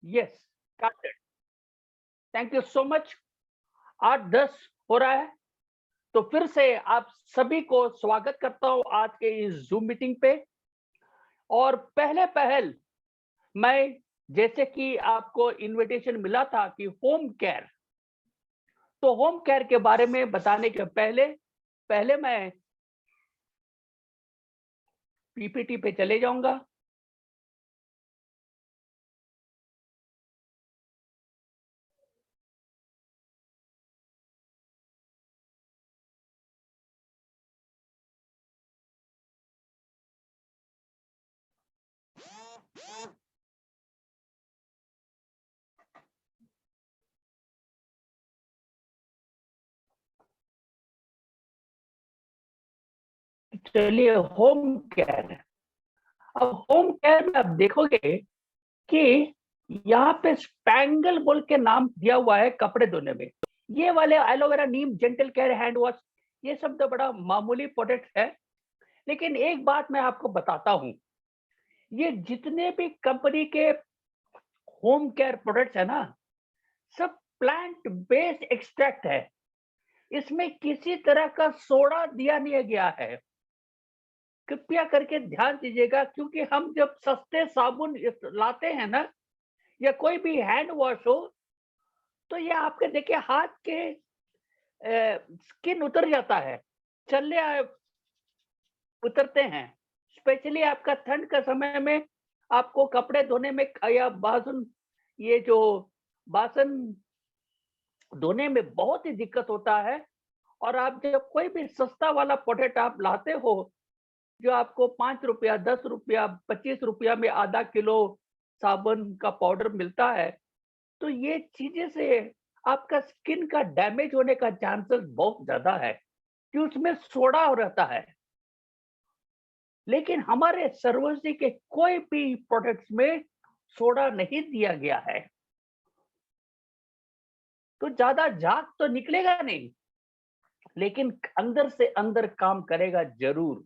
Yes, started. Thank you so much. 8:10 हो रहा है, तो फिर से आप सभी को स्वागत करता हूं आज के इस जूम मीटिंग पे। और पहले पहल मैं, जैसे कि आपको इनविटेशन मिला था कि होम केयर, तो होम केयर के बारे में बताने के पहले पहले मैं पीपीटी पे चले जाऊंगा। चलिए, होम केयर। अब होम केयर में आप देखोगे कि यहाँ पे स्पैंगल बोल के नाम दिया हुआ है कपड़े धोने में। ये वाले एलोवेरा, नीम, जेंटल केयर, हैंड वॉश, ये सब तो बड़ा मामूली प्रोडक्ट है। लेकिन एक बात मैं आपको बताता हूँ, ये जितने भी कंपनी के होम केयर प्रोडक्ट्स है ना, सब प्लांट बेस्ड एक्सट्रैक्ट है। इसमें किसी तरह का सोडा दिया नहीं गया है। कृपया करके ध्यान दीजिएगा, क्योंकि हम जब सस्ते साबुन लाते हैं ना, या कोई भी हैंड वॉश हो, तो ये आपके देखिए हाथ के स्किन उतर जाता है, चलने उतरते हैं। स्पेशली आपका ठंड का समय में आपको कपड़े धोने में या बासन, ये जो बासन धोने में बहुत ही दिक्कत होता है। और आप जब कोई भी सस्ता वाला प्रोडक्ट आप लाते हो, जो आपको 5 रुपया, 10 रुपया, 25 रुपया में आधा किलो साबुन का पाउडर मिलता है, तो ये चीजें से आपका स्किन का डैमेज होने का चांसेस बहुत ज्यादा है, कि उसमें सोडा रहता है। लेकिन हमारे सर्वोसी के कोई भी प्रोडक्ट्स में सोडा नहीं दिया गया है, तो ज्यादा झाग तो निकलेगा नहीं, लेकिन अंदर से अंदर काम करेगा जरूर।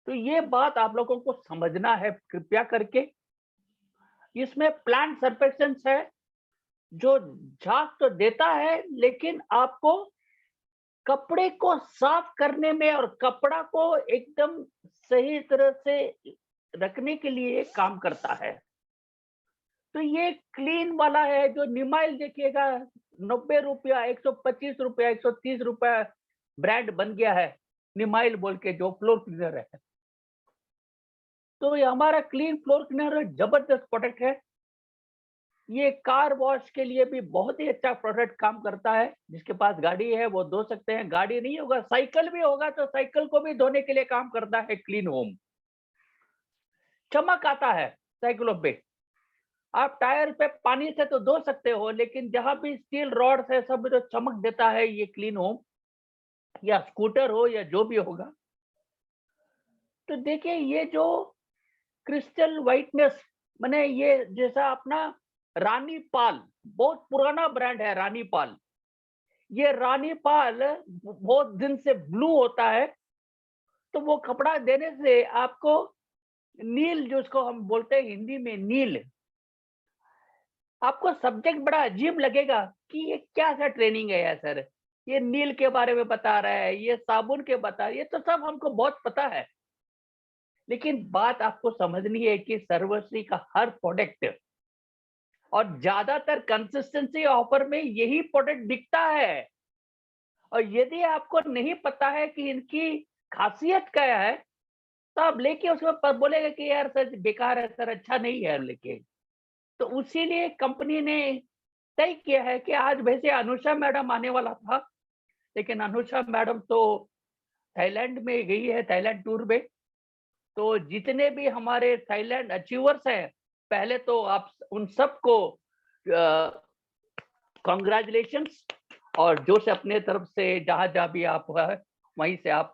तो ये बात आप लोगों को समझना है कृपया करके। इसमें प्लांट सर्फेक्टेंट्स है, जो झाग तो देता है, लेकिन आपको कपड़े को साफ करने में और कपड़ा को एकदम सही तरह से रखने के लिए काम करता है। तो ये क्लीन वाला है, जो निमाइल देखिएगा, 90 रुपया, 125 रुपया, 130 रुपया ब्रांड बन गया है निमाइल बोल के, जो फ्लोर क्लीनर है। तो ये हमारा क्लीन फ्लोर क्लीनर जबरदस्त प्रोडक्ट है। ये कार वॉश के लिए भी बहुत ही अच्छा प्रोडक्ट काम करता है। जिसके पास गाड़ी है वो धो सकते हैं, गाड़ी नहीं होगा, साइकिल भी होगा तो साइकिल को भी धोने के लिए काम करता है क्लीन होम। चमक आता है साइकिलों पे, आप टायर पे पानी से तो धो सकते हो, लेकिन जहां भी स्टील रॉड है सब जो चमक देता है ये क्लीन होम, या स्कूटर हो या जो भी होगा। तो देखिए, ये जो क्रिस्टल व्हाइटनेस, मैंने ये जैसा अपना रानी पाल, बहुत पुराना ब्रांड है रानी पाल। ये रानी पाल बहुत दिन से ब्लू होता है, तो वो कपड़ा देने से आपको नील, जो उसको हम बोलते हैं हिंदी में नील, आपको सब्जेक्ट बड़ा अजीब लगेगा कि ये क्या सा ट्रेनिंग है यार सर, ये नील के बारे में बता रहा है, ये साबुन के बता, ये तो सब हमको बहुत पता है। लेकिन बात आपको समझनी है कि सर्वश्री का हर प्रोडक्ट और ज्यादातर कंसिस्टेंसी ऑफर में यही प्रोडक्ट बिकता है। और यदि आपको नहीं पता है कि इनकी खासियत क्या है, तो आप लेके उसके ऊपर बोलेगा कि यार सर बेकार है सर, अच्छा नहीं है लेके। तो उसीलिए कंपनी ने तय किया है कि आज वैसे अनुषा मैडम आने वाला था, लेकिन अनुषा मैडम तो थाईलैंड में गई है, थाईलैंड टूर में। तो जितने भी हमारे थाईलैंड अचीवर्स हैं, पहले तो आप उन सबको कॉन्ग्रेचुलेशंस। और जो से अपने तरफ से जहां जहां भी आप है, वहीं से आप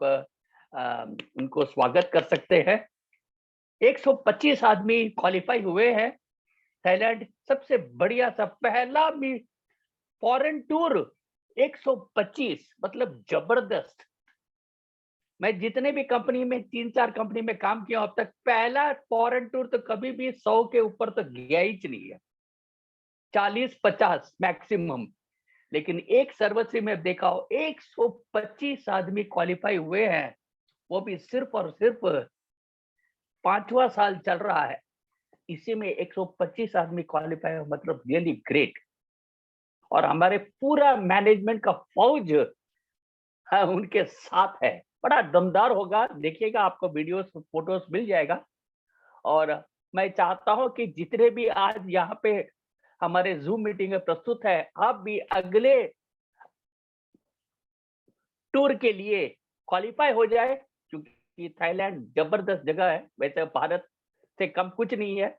उनको स्वागत कर सकते हैं। 125 आदमी क्वालिफाई हुए हैं। थाईलैंड सबसे बढ़िया सा पहला भी फॉरेन टूर, 125 मतलब जबरदस्त। मैं जितने भी कंपनी में 3-4 कंपनी में काम किया अब तक, पहला फॉरेन टूर तो कभी भी 100 के ऊपर तो गया ही नहीं है, 40-50 मैक्सिमम। लेकिन एक सर्वश्री में देखा हो 125 आदमी क्वालिफाई हुए हैं, वो भी सिर्फ और सिर्फ 5वां साल चल रहा है, इसी में 125 आदमी क्वालिफाई हो, मतलब रियली ग्रेट। और हमारे पूरा मैनेजमेंट का फौज उनके साथ है, बड़ा दमदार होगा, देखिएगा, आपको वीडियोस फोटोस मिल जाएगा। और मैं चाहता हूं कि जितने भी आज यहाँ पे हमारे जूम मीटिंग में प्रस्तुत है, आप भी अगले टूर के लिए क्वालिफाई हो जाए, क्योंकि थाईलैंड जबरदस्त जगह है, वैसे भारत से कम कुछ नहीं है,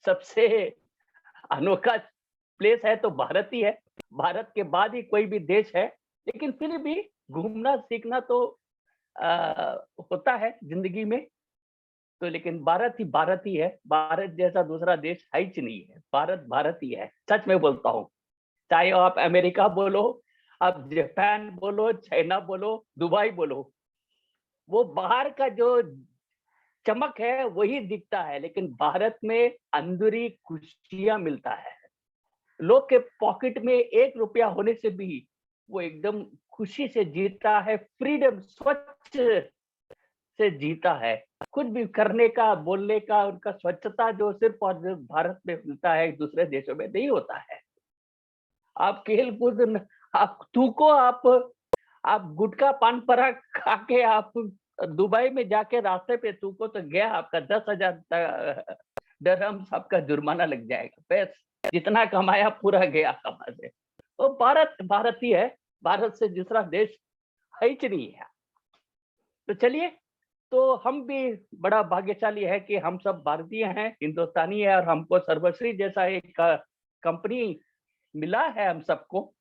सबसे अनोखा प्लेस है तो भारत ही है, भारत के बाद ही कोई भी देश है। लेकिन फिर भी घूमना सीखना तो होता है जिंदगी में, तो लेकिन भारत ही है, भारत जैसा दूसरा देश है ही नहीं है, भारत भारत ही है, सच में बोलता हूँ। चाहे आप अमेरिका बोलो, आप जापान बोलो, चाइना बोलो, दुबई बोलो, वो बाहर का जो चमक है वही दिखता है, लेकिन भारत में अंदरूनी खुशियां मिलता है। लोग के पॉकेट में 1 रुपया होने से भी वो एकदम खुशी से जीता है, फ्रीडम स्वच्छ से जीता है, कुछ भी करने का, बोलने का, उनका स्वच्छता जो सिर्फ और सिर्फ भारत में मिलता है, दूसरे देशों में नहीं होता है। आप खेल कूद, आप थूको, आप गुटखा पान पराग खा के आप दुबई में जाके रास्ते पे थूको तो गया आपका 10,000 दिरहम्स आपका जुर्माना लग जाएगा, बस जितना कमाया पूरा गया कमा से। तो भारत भारत ही है, भारत से दूसरा देश है ही नहीं है। तो चलिए, तो हम भी बड़ा भाग्यशाली है कि हम सब भारतीय हैं, हिंदुस्तानी है, और हमको सर्वश्री जैसा एक कंपनी मिला है हम सबको।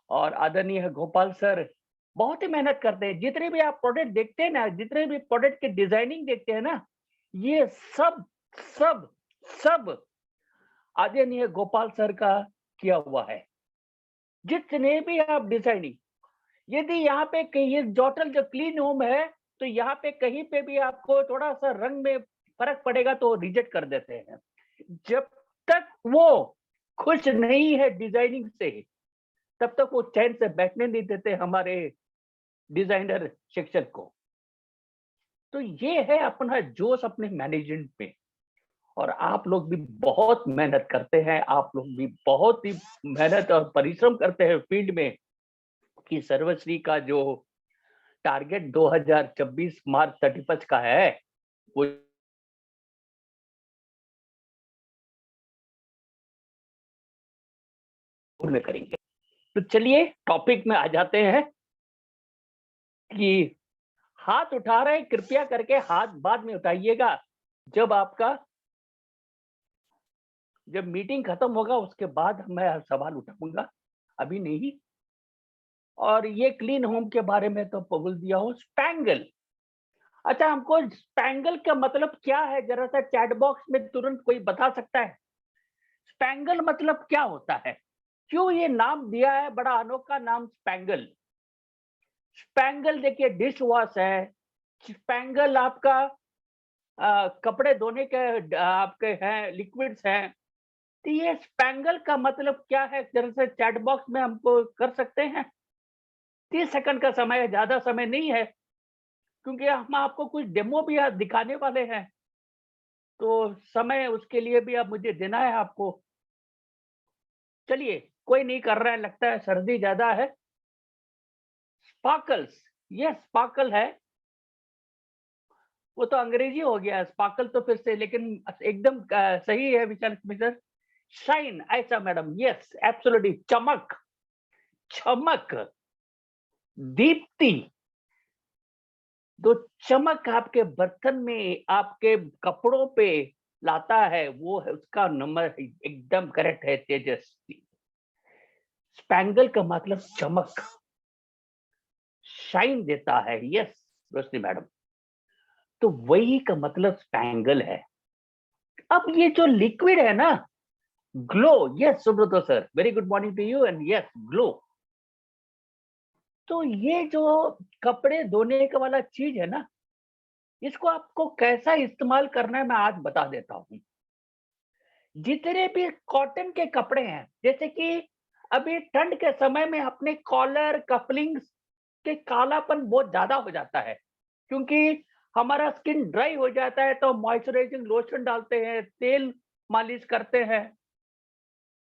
और आदरणीय गोपाल सर बहुत ही मेहनत करते हैं, जितने भी आप प्रोडक्ट देखते हैं ना, जितने भी प्रोडक्ट की डिजाइनिंग देखते हैं ना, ये सब सब सब आदरणीय गोपाल सर का किया हुआ है। जितने भी आप डिजाइनिंग, यदि यहाँ पे कहीं जॉटल जो क्लीन होम है, तो यहाँ पे कहीं पे भी आपको थोड़ा सा रंग में फर्क पड़ेगा तो रिजेक्ट कर देते हैं। जब तक वो खुश नहीं है डिजाइनिंग से, तब तक वो चैन से बैठने नहीं देते हमारे डिजाइनर सेक्शन को। तो ये है अपना जोश अपने मैनेजमेंट में। और आप लोग भी बहुत मेहनत करते हैं, आप लोग भी बहुत ही मेहनत और परिश्रम करते हैं फील्ड में, कि सर्वश्री का जो टारगेट 2026 मार्च 31 का है, वो पूर्ण करेंगे। तो चलिए टॉपिक में आ जाते हैं कि हाथ उठा रहे हैं, कृपया करके हाथ बाद में उठाइएगा, जब मीटिंग खत्म होगा उसके बाद मैं सवाल उठाऊंगा, अभी नहीं। और ये क्लीन होम के बारे में तो बोल दिया हूँ। स्पैंगल, अच्छा, हमको स्पैंगल का मतलब क्या है, जरा सा चैट बॉक्स में तुरंत कोई बता सकता है? स्पैंगल मतलब क्या होता है, क्यों ये नाम दिया है, बड़ा अनोखा नाम स्पैंगल। स्पैंगल देखिए डिश वॉश है, स्पैंगल आपका कपड़े धोने के आपके हैं, लिक्विड्स हैं। तो ये स्पैंगल का मतलब क्या है, जरा से चैट बॉक्स में हमको कर सकते हैं? 30 सेकंड का समय है, ज्यादा समय नहीं है, क्योंकि हम आपको कुछ डेमो भी आज दिखाने वाले हैं, तो समय उसके लिए भी अब मुझे देना है आपको। चलिए, कोई नहीं कर रहा है, लगता है सर्दी ज्यादा है। स्पार्कल्स, ये स्पार्कल है, वो तो अंग्रेजी हो गया, स्पार्कल तो फिर से, लेकिन एकदम सही है विशाल मिश्र। शाइन, ऐसा मैडम, यस एब्सोल्युटली, चमक, चमक, दीप्ति। जो चमक आपके बर्तन में, आपके कपड़ों पे लाता है, वो है उसका नंबर, एकदम करेक्ट है तेजस्वी। स्पैंगल का मतलब चमक, शाइन देता है, यस रोशनी मैडम, तो वही का मतलब स्पैंगल है। अब ये जो लिक्विड है ना, glow, yes Subroto sir, very good morning to you, and yes glow. तो ये जो कपड़े धोने का वाला चीज है ना, इसको आपको कैसा इस्तेमाल करना है मैं आज बता देता हूँ। जितने भी कॉटन के कपड़े हैं, जैसे कि अभी ठंड के समय में अपने कॉलर कपलिंग्स के कालापन बहुत ज्यादा हो जाता है, क्योंकि हमारा स्किन ड्राई हो जाता है तो मॉइस्चराइजिंग लोशन डालते हैं, तेल मालिश करते हैं।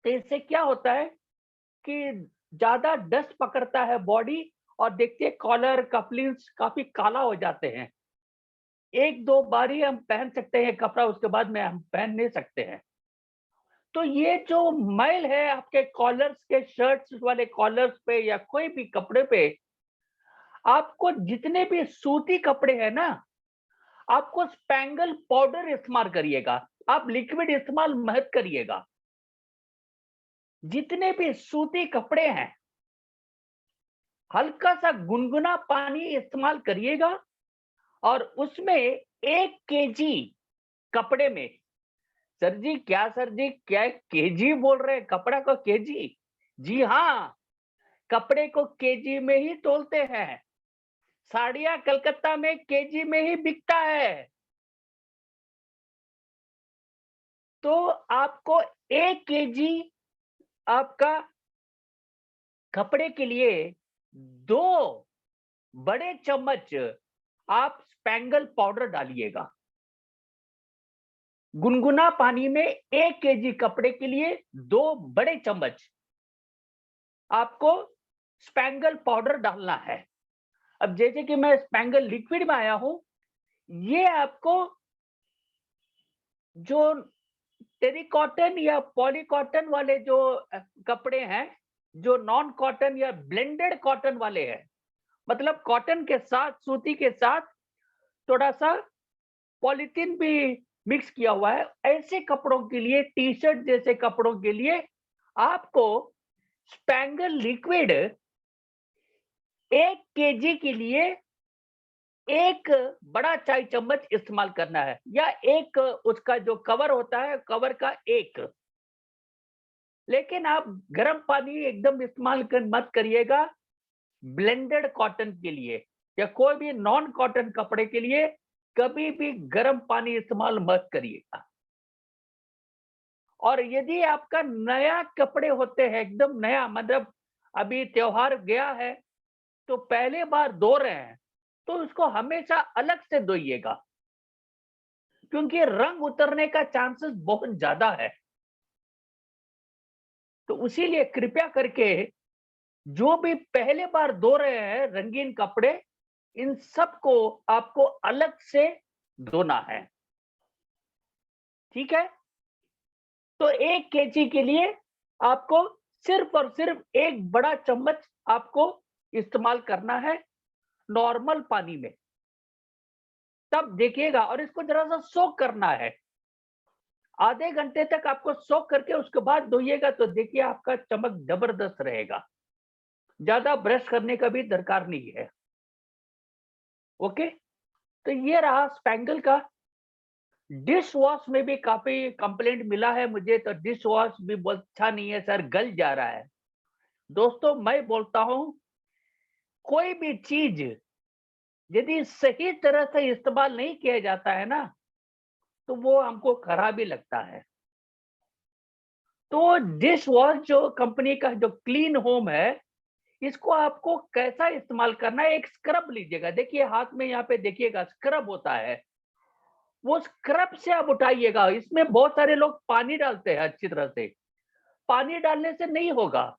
तो इससे क्या होता है कि ज्यादा डस्ट पकड़ता है बॉडी, और देखिए कॉलर कपलिंग्स काफी काला हो जाते हैं। एक दो बार ही हम पहन सकते हैं कपड़ा, उसके बाद में हम पहन नहीं सकते हैं। तो ये जो मैल है आपके कॉलर्स के, शर्ट्स वाले कॉलर्स पे या कोई भी कपड़े पे, आपको जितने भी सूती कपड़े हैं ना, आपको स्पैंगल पाउडर इस्तेमाल करिएगा, आप लिक्विड इस्तेमाल मत करिएगा। जितने भी सूती कपड़े हैं, हल्का सा गुनगुना पानी इस्तेमाल करिएगा, और उसमें 1 केजी कपड़े में, सर जी क्या, सर जी क्या केजी बोल रहे हैं, कपड़ा को केजी? जी हाँ, कपड़े को केजी में ही तोलते हैं। साड़ियां कलकत्ता में केजी में ही बिकता है। तो आपको 1 केजी आपका कपड़े के लिए 2 बड़े चम्मच आप स्पैंगल पाउडर डालिएगा। गुनगुना पानी में 1 केजी कपड़े के लिए 2 बड़े चम्मच आपको स्पैंगल पाउडर डालना है। अब जैसे कि मैं स्पैंगल लिक्विड में आया हूं, ये आपको जो टेरिकॉटन या पॉलीकॉटन वाले जो कपड़े हैं, जो नॉन कॉटन या ब्लेंडेड कॉटन वाले हैं, मतलब कॉटन के साथ, सूती के साथ थोड़ा सा पॉलीथीन भी मिक्स किया हुआ है, ऐसे कपड़ों के लिए, टी शर्ट जैसे कपड़ों के लिए आपको स्पैंगल लिक्विड 1 केजी के लिए 1 बड़ा चाय चम्मच इस्तेमाल करना है, या एक उसका जो कवर होता है, कवर का एक। लेकिन आप गर्म पानी एकदम इस्तेमाल मत करिएगा ब्लेंडेड कॉटन के लिए, या कोई भी नॉन कॉटन कपड़े के लिए कभी भी गर्म पानी इस्तेमाल मत करिएगा। और यदि आपका नया कपड़े होते हैं, एकदम नया, मतलब अभी त्योहार गया है तो पहले बार धो रहे हैं, तो उसको हमेशा अलग से धोइएगा, क्योंकि रंग उतरने का चांसेस बहुत ज्यादा है। तो इसीलिए कृपया करके जो भी पहले बार धो रहे हैं रंगीन कपड़े, इन सबको आपको अलग से धोना है। ठीक है? तो 1 केजी के लिए आपको सिर्फ और सिर्फ 1 बड़ा चम्मच आपको इस्तेमाल करना है नॉर्मल पानी में। तब देखिएगा, और इसको जरा सा सोक करना है, आधे घंटे तक आपको सोक करके उसके बाद धोइएगा, तो देखिए आपका चमक जबरदस्त रहेगा। ज्यादा ब्रश करने का भी दरकार नहीं है। ओके, तो ये रहा स्पैंगल का। डिश वॉश में भी काफी कंप्लेंट मिला है मुझे, तो डिश वॉश भी बहुत अच्छा नहीं है सर, गल जा रहा है। दोस्तों मैं बोलता हूं, कोई भी चीज यदि सही तरह से इस्तेमाल नहीं किया जाता है ना, तो वो हमको खराब ही लगता है। तो डिश वॉश जो कंपनी का जो क्लीन होम है, इसको आपको कैसा इस्तेमाल करना है, एक स्क्रब लीजिएगा। देखिए हाथ में यहाँ पे देखिएगा स्क्रब होता है, वो स्क्रब से आप उठाइएगा। इसमें बहुत सारे लोग पानी डालते हैं, अच्छी तरह से पानी डालने से नहीं होगा।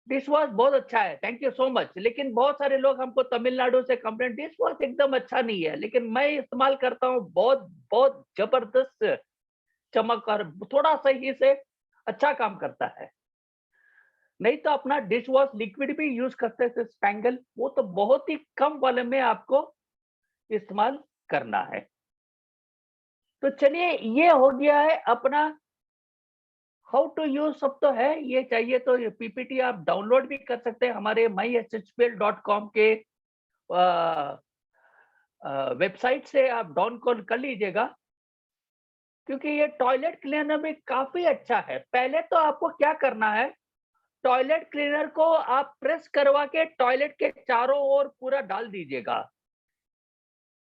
डिश वॉश बहुत अच्छा है, थैंक यू सो मच, लेकिन बहुत सारे लोग हमको तमिलनाडु से कंप्लेंट, डिश वॉश एकदम अच्छा नहीं है, लेकिन मैं इस्तेमाल करता हूँ, बहुत बहुत जबरदस्त चमक और थोड़ा सही से अच्छा काम करता है। नहीं तो अपना डिश वॉश लिक्विड भी यूज करते थे स्पैंगल, वो तो बहुत ही कम वाले में आपको इस्तेमाल करना है। तो चलिए, ये हो गया है अपना हाउ टू यूज, सब तो है। ये चाहिए तो ये पीपीटी आप डाउनलोड भी कर सकते हैं हमारे myhspl.com के वेबसाइट से, आप डाउनलोड कर लीजिएगा, क्योंकि ये टॉयलेट क्लीनर में काफी अच्छा है। पहले तो आपको क्या करना है, टॉयलेट क्लीनर को आप प्रेस करवा के टॉयलेट के चारों ओर पूरा डाल दीजिएगा,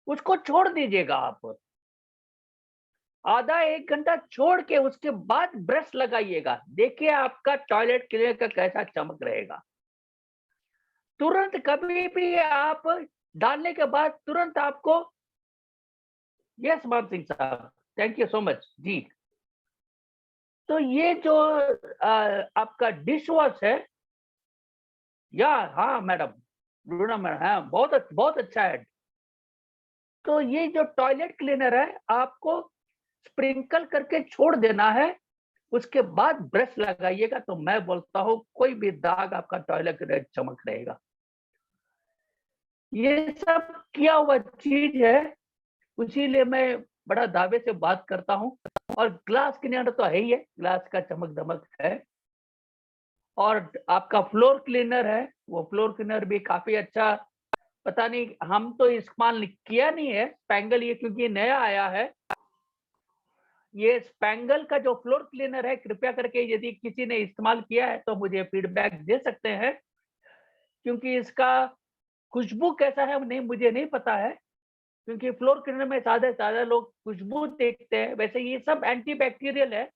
उसको छोड़ दीजिएगा आप। आधा 1 घंटा छोड़ के उसके बाद ब्रश लगाइएगा, देखिए आपका टॉयलेट क्लीनर का कैसा चमक रहेगा। तुरंत कभी भी आप डालने के बाद तुरंत आपको, यस मान सिंह साहब, थैंक यू सो मच जी। तो ये जो आपका डिश वॉश है, या हाँ मैडम, रूना मैडम, हाँ बहुत अच्छा है। तो ये जो टॉयलेट क्लीनर है आपको स्प्रिंकल करके छोड़ देना है, उसके बाद ब्रश लगाइएगा, तो मैं बोलता हूँ कोई भी दाग आपका टॉयलेट क्लीनर चमक रहेगा। ये सब किया हुआ चीज है, इसीलिए मैं बड़ा दावे से बात करता हूँ। और ग्लास क्लीनर तो है ही है, ग्लास का चमक दमक है। और आपका फ्लोर क्लीनर है, वो फ्लोर क्लीनर भी काफी अच्छा, पता नहीं हम तो इस्तेमाल किया नहीं है स्पैंगल, ये क्योंकि नया आया है। ये स्पैंगल का जो फ्लोर क्लीनर है, कृपया करके यदि किसी ने इस्तेमाल किया है तो मुझे फीडबैक दे सकते हैं, क्योंकि इसका खुशबू कैसा है नहीं मुझे नहीं पता है, क्योंकि फ्लोर क्लीनर में ज्यादा लोग खुशबू देखते हैं। वैसे ये सब एंटी बैक्टीरियल है,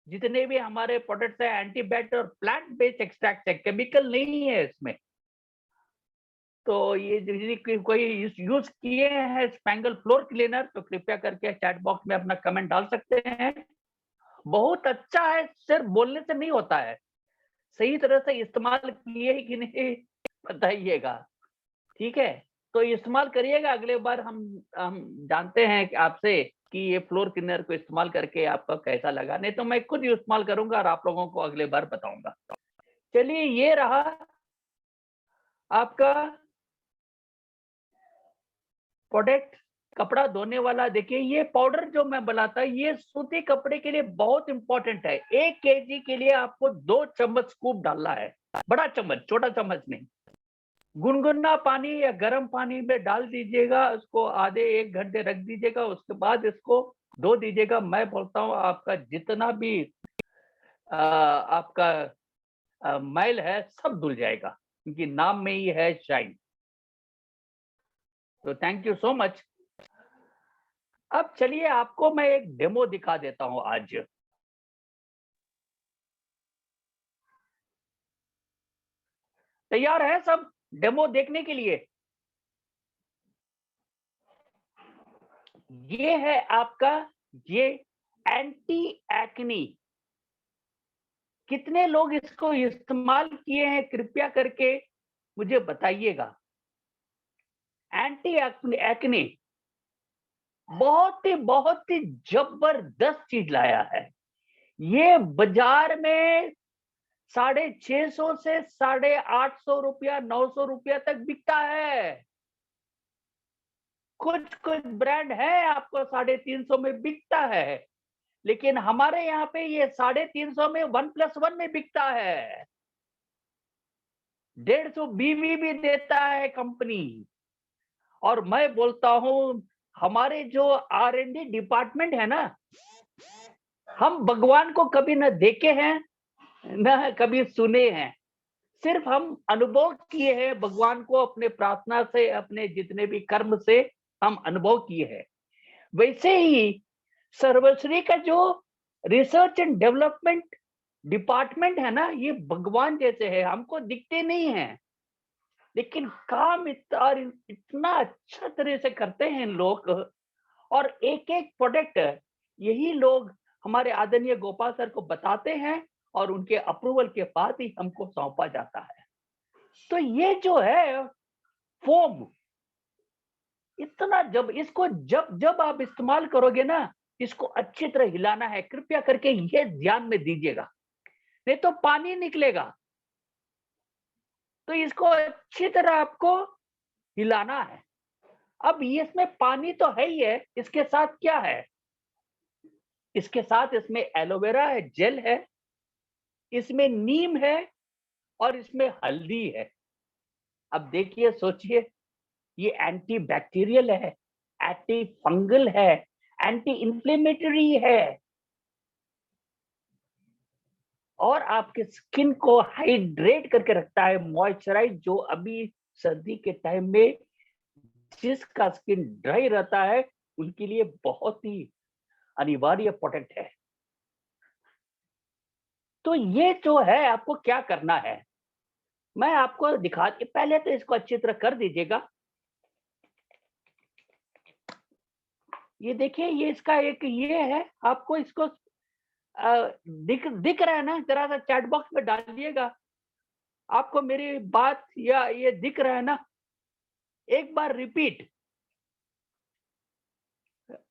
जितने भी हमारे प्रोडक्ट्स है एंटी बैक्टीरियल और प्लांट बेस्ड एक्सट्रैक्ट है, केमिकल नहीं है इसमें। तो ये यदि कोई यूज किए हैं स्पैंगल फ्लोर क्लीनर तो कृपया करके चैट बॉक्स में अपना कमेंट डाल सकते हैं। बहुत अच्छा है, सिर्फ बोलने से नहीं होता है, सही तरह से इस्तेमाल किए कि नहीं बताइएगा, ठीक है? तो इस्तेमाल करिएगा, अगले बार हम जानते हैं कि आपसे कि ये फ्लोर क्लीनर को इस्तेमाल करके आपका कैसा लगा, नहीं तो मैं खुद ही इस्तेमाल करूंगा और आप लोगों को अगले बार बताऊंगा। चलिए, ये रहा आपका प्रोडक्ट कपड़ा धोने वाला। देखिए, ये पाउडर जो मैं बनाता हूँ ये सूती कपड़े के लिए बहुत इंपॉर्टेंट है। 1 केजी के लिए आपको 2 चम्मच स्कूप डालना है, बड़ा चम्मच, छोटा चम्मच नहीं। गुनगुना पानी या गर्म पानी में डाल दीजिएगा, उसको आधे 1 घंटे रख दीजिएगा, उसके बाद इसको धो दीजिएगा। मैं बोलता हूँ आपका जितना भी आपका मैल है सब धुल जाएगा, क्योंकि नाम में ही है शाइन। तो थैंक यू सो मच। अब चलिए आपको मैं एक डेमो दिखा देता हूं आज। तैयार है सब डेमो देखने के लिए? ये है आपका ये एंटी एक्नी। कितने लोग इसको इस्तेमाल किए हैं कृपया करके मुझे बताइएगा। एंटी एक्नी बहुत ही जबरदस्त चीज लाया है। ये बाजार में 650 से 850 रुपया, 900 रुपया तक बिकता है। कुछ कुछ ब्रांड है आपको 350 में बिकता है, लेकिन हमारे यहाँ पे ये 350 में 1+1 में बिकता है। 150 बीवी भी देता है कंपनी। और मैं बोलता हूँ हमारे जो R&D डिपार्टमेंट है ना, हम भगवान को कभी न देखे हैं न कभी सुने हैं, सिर्फ हम अनुभव किए हैं भगवान को अपने प्रार्थना से, अपने जितने भी कर्म से हम अनुभव किए हैं। वैसे ही सर्वश्री का जो रिसर्च एंड डेवलपमेंट डिपार्टमेंट है ना, ये भगवान जैसे है, हमको दिखते नहीं है लेकिन काम इतना अच्छा तरह से करते हैं लोग। और एक एक प्रोडक्ट यही लोग हमारे आदरणीय गोपाल सर को बताते हैं और उनके अप्रूवल के बाद ही हमको सौंपा जाता है। तो ये जो है फोम, इतना जब जब आप इस्तेमाल करोगे ना, इसको अच्छी तरह हिलाना है, कृपया करके ये ध्यान में दीजिएगा, नहीं तो पानी निकलेगा। तो इसको अच्छी तरह आपको हिलाना है। अब ये इसमें पानी तो है ही है, इसके साथ क्या है? इसके साथ इसमें एलोवेरा है, जेल है, इसमें नीम है और इसमें हल्दी है। अब देखिए, सोचिए, ये एंटी बैक्टीरियल है, एंटी फंगल है, एंटी इंफ्लेमेटरी है। और आपके स्किन को हाइड्रेट करके रखता है, मॉइस्चराइज, जो अभी सर्दी के टाइम में जिसका स्किन ड्राई रहता है उनके लिए बहुत ही अनिवार्य प्रोडक्ट है। तो ये जो है आपको क्या करना है, मैं आपको दिखा, पहले तो इसको अच्छी तरह कर दीजिएगा। ये देखिए, ये इसका एक ये है, आपको इसको दिख दिख रहा है ना, जरा सा चैट बॉक्स में डालिएगा, आपको मेरी बात या ये दिख रहा है ना। एक बार रिपीट,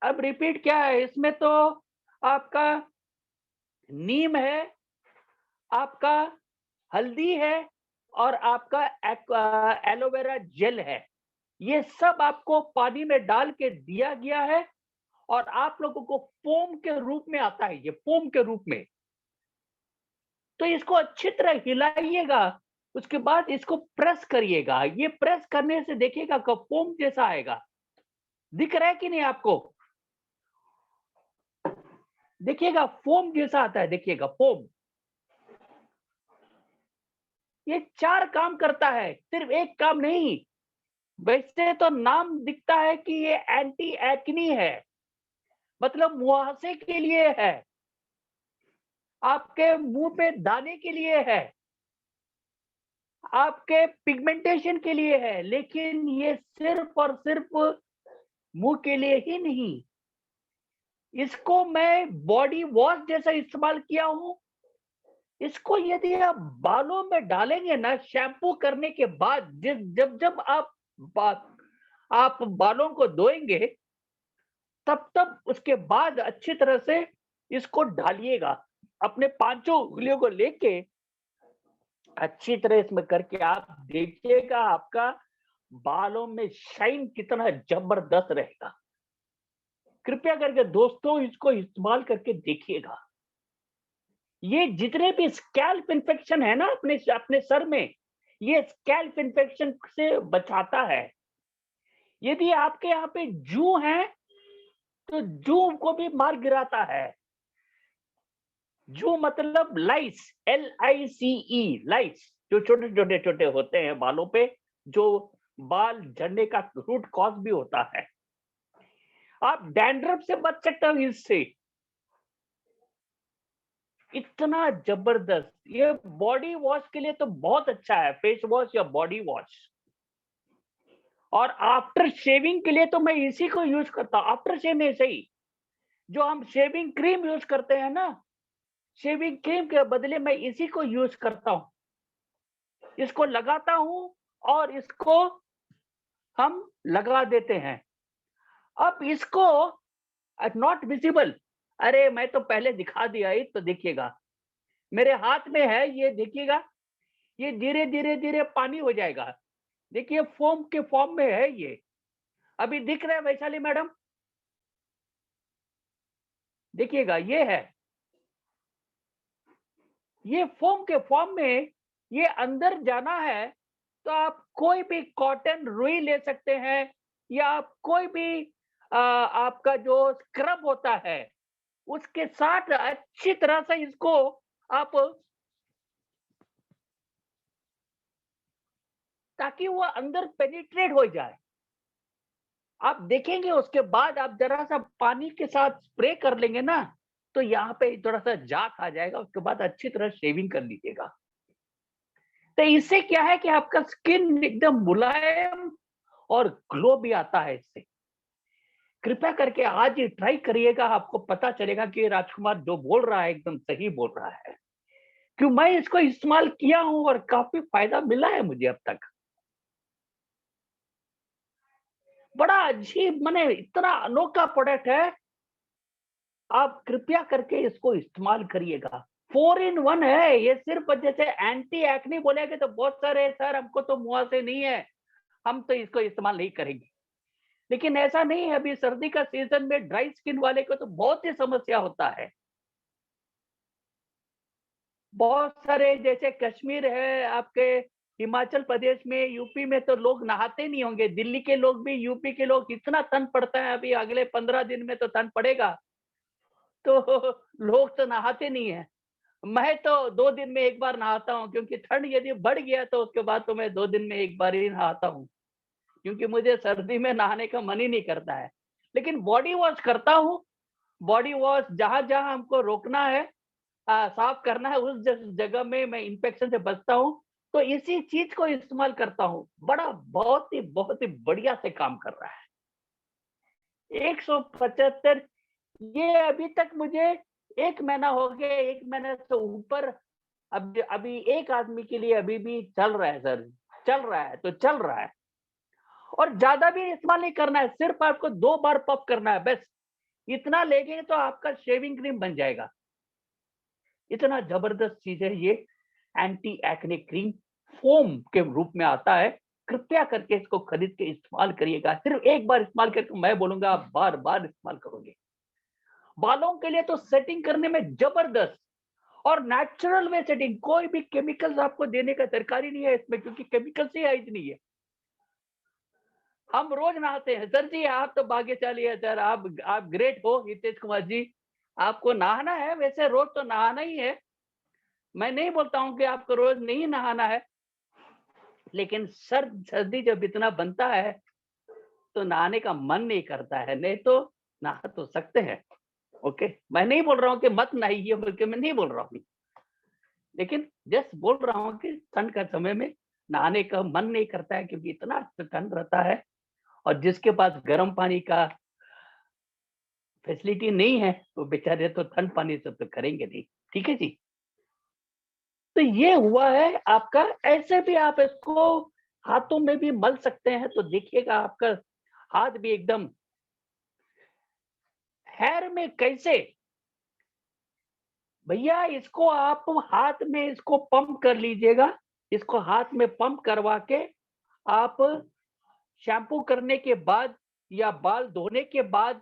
अब रिपीट क्या है इसमें, तो आपका नीम है, आपका हल्दी है, और आपका एलोवेरा जेल है। ये सब आपको पानी में डाल के दिया गया है, और आप लोगों को फोम के रूप में आता है, ये फोम के रूप में। तो इसको अच्छी तरह हिलाइएगा, उसके बाद इसको प्रेस करिएगा। ये प्रेस करने से देखिएगा कि फोम जैसा आएगा। दिख रहा है कि नहीं आपको? देखिएगा फोम जैसा आता है, देखिएगा फोम। ये 4 काम करता है, सिर्फ एक काम नहीं। वैसे तो नाम दिखता है कि ये एंटी एक्नी है, मतलब मुहासे के लिए है, आपके मुंह पे दाने के लिए है, आपके पिगमेंटेशन के लिए है, लेकिन ये सिर्फ और सिर्फ मुंह के लिए ही नहीं। इसको मैं बॉडी वॉश जैसा इस्तेमाल किया हूं। इसको यदि आप बालों में डालेंगे ना, शैम्पू करने के बाद, जब जब आप बालों को धोएंगे, तब तब उसके बाद अच्छी तरह से इसको डालिएगा। अपने पांचों उंगलियों को लेके अच्छी तरह इसमें करके आप देखिएगा, आपका बालों में शाइन कितना जबरदस्त रहेगा। कृपया करके दोस्तों इसको इस्तेमाल करके देखिएगा। ये जितने भी स्कैल्प इन्फेक्शन है ना अपने अपने सर में, ये स्कैल्प इन्फेक्शन से बचाता है। यदि आपके यहाँ पे जू है तो जू को भी मार गिराता है। जू मतलब लाइस, LICE, लाइस, जो छोटे छोटे छोटे होते हैं बालों पे, जो बाल झड़ने का रूट कॉज भी होता है। आप डैंड्रफ से बच सकते हो इससे। इतना जबरदस्त, ये बॉडी वॉश के लिए तो बहुत अच्छा है, फेस वॉश या बॉडी वॉश। और आफ्टर शेविंग के लिए तो मैं इसी को यूज करता हूं। आफ्टर शेव में सही, जो हम शेविंग क्रीम यूज करते हैं ना, शेविंग क्रीम के बदले मैं इसी को यूज करता हूं। इसको लगाता हूं और इसको हम लगा देते हैं। अब इसको नॉट विजिबल, अरे मैं तो पहले दिखा दिया ही, तो देखिएगा मेरे हाथ में है, ये देखिएगा, ये धीरे धीरे धीरे पानी हो जाएगा। देखिए फोम के फॉर्म में है ये। अभी दिख रहा है वैशाली मैडम? देखिएगा ये है, ये फोम के फॉर्म में, ये अंदर जाना है। तो आप कोई भी कॉटन रुई ले सकते हैं, या आप कोई भी आपका जो स्क्रब होता है उसके साथ अच्छी तरह से इसको आप, ताकि वो अंदर पेनिट्रेट हो जाए। आप देखेंगे उसके बाद आप जरा सा पानी के साथ स्प्रे कर लेंगे ना, तो यहाँ पे थोड़ा सा जाक आ जाएगा। उसके बाद अच्छी तरह शेविंग कर लीजिएगा। तो इससे क्या है कि आपका स्किन एकदम मुलायम और ग्लो भी आता है इससे। कृपया करके आज ये ट्राई करिएगा, आपको पता चलेगा कि राजकुमार जो बोल रहा है एकदम सही बोल रहा है। क्यों, मैं इसको इस्तेमाल किया हूं और काफी फायदा मिला है मुझे अब तक। बड़ा अजीब, माने इतना अनोखा प्रोडक्ट है। आप कृपया करके इसको इस्तेमाल करिएगा। 4 in 1 है ये। सिर्फ जैसे एंटी एक्ने बोलेगे तो बहुत सारे, सर हमको तो मुहासे नहीं है, हम तो इसको इस्तेमाल नहीं करेंगे। लेकिन ऐसा नहीं है, अभी सर्दी का सीजन में ड्राई स्किन वाले को तो बहुत ही समस्या होता है। बहुत सारे, जैसे कश्मीर है आपके, हिमाचल प्रदेश में, यूपी में तो लोग नहाते नहीं होंगे। दिल्ली के लोग भी, यूपी के लोग, इतना ठंड पड़ता है, अभी अगले 15 दिन में तो ठंड पड़ेगा, तो लोग तो नहाते नहीं है। मैं तो 2 दिन में एक बार नहाता हूँ, क्योंकि ठंड यदि बढ़ गया तो उसके बाद तो मैं 2 दिन में एक बार ही नहाता हूँ, क्योंकि मुझे सर्दी में नहाने का मन ही नहीं करता है। लेकिन बॉडी वॉश करता हूँ, बॉडी वॉश जहाँ-जहाँ हमको रोकना है, साफ करना है, उस जगह में मैं इन्फेक्शन से बचता हूँ। तो इसी चीज़ को इस्तेमाल करता हूँ। बड़ा बहुत ही बढ़िया से काम कर रहा है। 175, ये अभी तक मुझे 1 महीना हो गया, 1 महीने से ऊपर। अब अभी एक आदमी के लिए अभी भी चल रहा है सर, चल रहा है तो चल रहा है। और ज़्यादा भी इस्तेमाल नहीं करना है, सिर्फ़ आपको 2 बार पफ करना है बस। इतना लेंगे तो आपका शेविंग क्रीम बन जाएगा। इतना ज़बरदस्त चीज़ है ये। एंटी एक्ने क्रीम फ़ोम के रूप में आता है। कृपया करके इसको खरीद के इस्तेमाल करिएगा। सिर्फ़ एक बार इस्तेमाल करके मैं बोलूँगा आप बार-बार इस्तेमाल करोगे। बालों के लिए तो सेटिंग करने में ज़बरदस्त और नेचुरल में सेटिंग, कोई भी केमिकल्स आपको देने का दरकार ही नहीं है इसमें, क्योंकि केमिकल से हाइजीन है। हम रोज नहाते हैं सर जी, आप तो भाग्यशाली है सर, आप ग्रेट हो हितेश कुमार जी। आपको नहाना है, वैसे रोज तो नहाना ही है। मैं नहीं बोलता हूँ कि आपको रोज नहीं नहाना है, लेकिन सर्दी जब इतना बनता है तो नहाने का मन नहीं करता है, नहीं तो नहा तो सकते हैं। ओके, मैं नहीं बोल रहा हूँ कि मत नहाइए, बल्कि मैं नहीं बोल रहा हूँ, लेकिन जस्ट बोल रहा हूँ कि ठंड का समय में नहाने का मन नहीं करता है, क्योंकि इतना ठंड रहता है। और जिसके पास गर्म पानी का फैसिलिटी नहीं है, तो बेचारे तो ठंड पानी से तो करेंगे नहीं। ठीक है जी। तो ये हुआ है आपका। ऐसे भी आप इसको हाथों में भी मल सकते हैं, तो देखिएगा आपका हाथ भी एकदम हेयर में कैसे। भैया इसको आप हाथ में इसको पंप कर लीजिएगा। इसको हाथ में पंप करवा के आप शैम्पू करने के बाद या बाल धोने के बाद,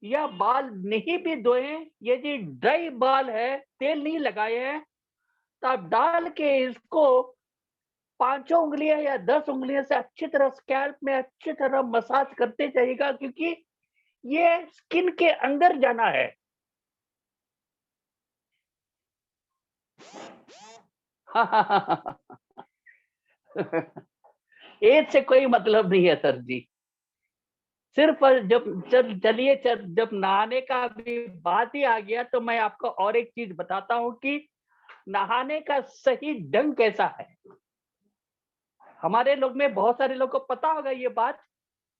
या बाल नहीं भी धोए, यदि ड्राई बाल है, तेल नहीं लगाए हैं, तो आप डाल के इसको 5 उँगलियां या 10 उँगलियों से अच्छी तरह स्कैल्प में अच्छी तरह मसाज करते जाइएगा, क्योंकि ये स्किन के अंदर जाना है। एज से कोई मतलब नहीं है सर जी। सिर्फ जब जब चलिए जब नहाने का भी बात ही आ गया, तो मैं आपको और एक चीज बताता हूँ कि नहाने का सही ढंग कैसा है। हमारे लोग में बहुत सारे लोग को पता होगा ये बात,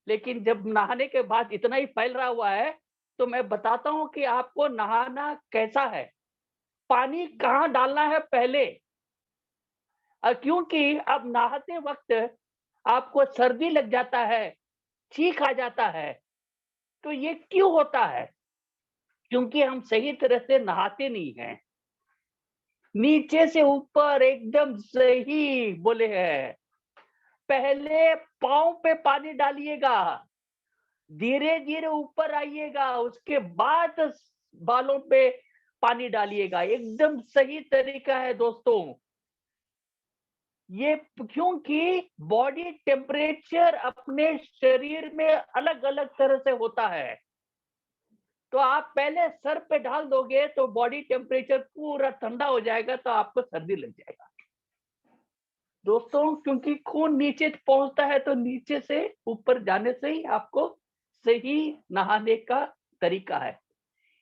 लेकिन जब नहाने के बाद इतना ही फैल रहा हुआ है, तो मैं बताता हूँ कि आपको नहाना कैसा है। पानी कहाँ डालना है पहले, क्योंकि अब नहाते वक्त आपको सर्दी लग जाता है, छींक आ जाता है। तो ये क्यों होता है? क्योंकि हम सही तरह से नहाते नहीं हैं। नीचे से ऊपर एकदम सही बोले हैं। पहले पाँव पे पानी डालिएगा, धीरे-धीरे ऊपर आइएगा, उसके बाद बालों पे पानी डालिएगा। एकदम सही तरीका है दोस्तों। ये क्योंकि बॉडी टेम्परेचर अपने शरीर में अलग-अलग तरह से होता है। तो आप पहले सर पे डाल दोगे तो बॉडी टेम्परेचर पूरा ठंडा हो जाएगा, तो आपको सर्दी लग जाएगा। दोस्तों, क्योंकि खून नीचे पहुंचता है, तो नीचे से ऊपर जाने से ही आपको सही नहाने का तरीका है।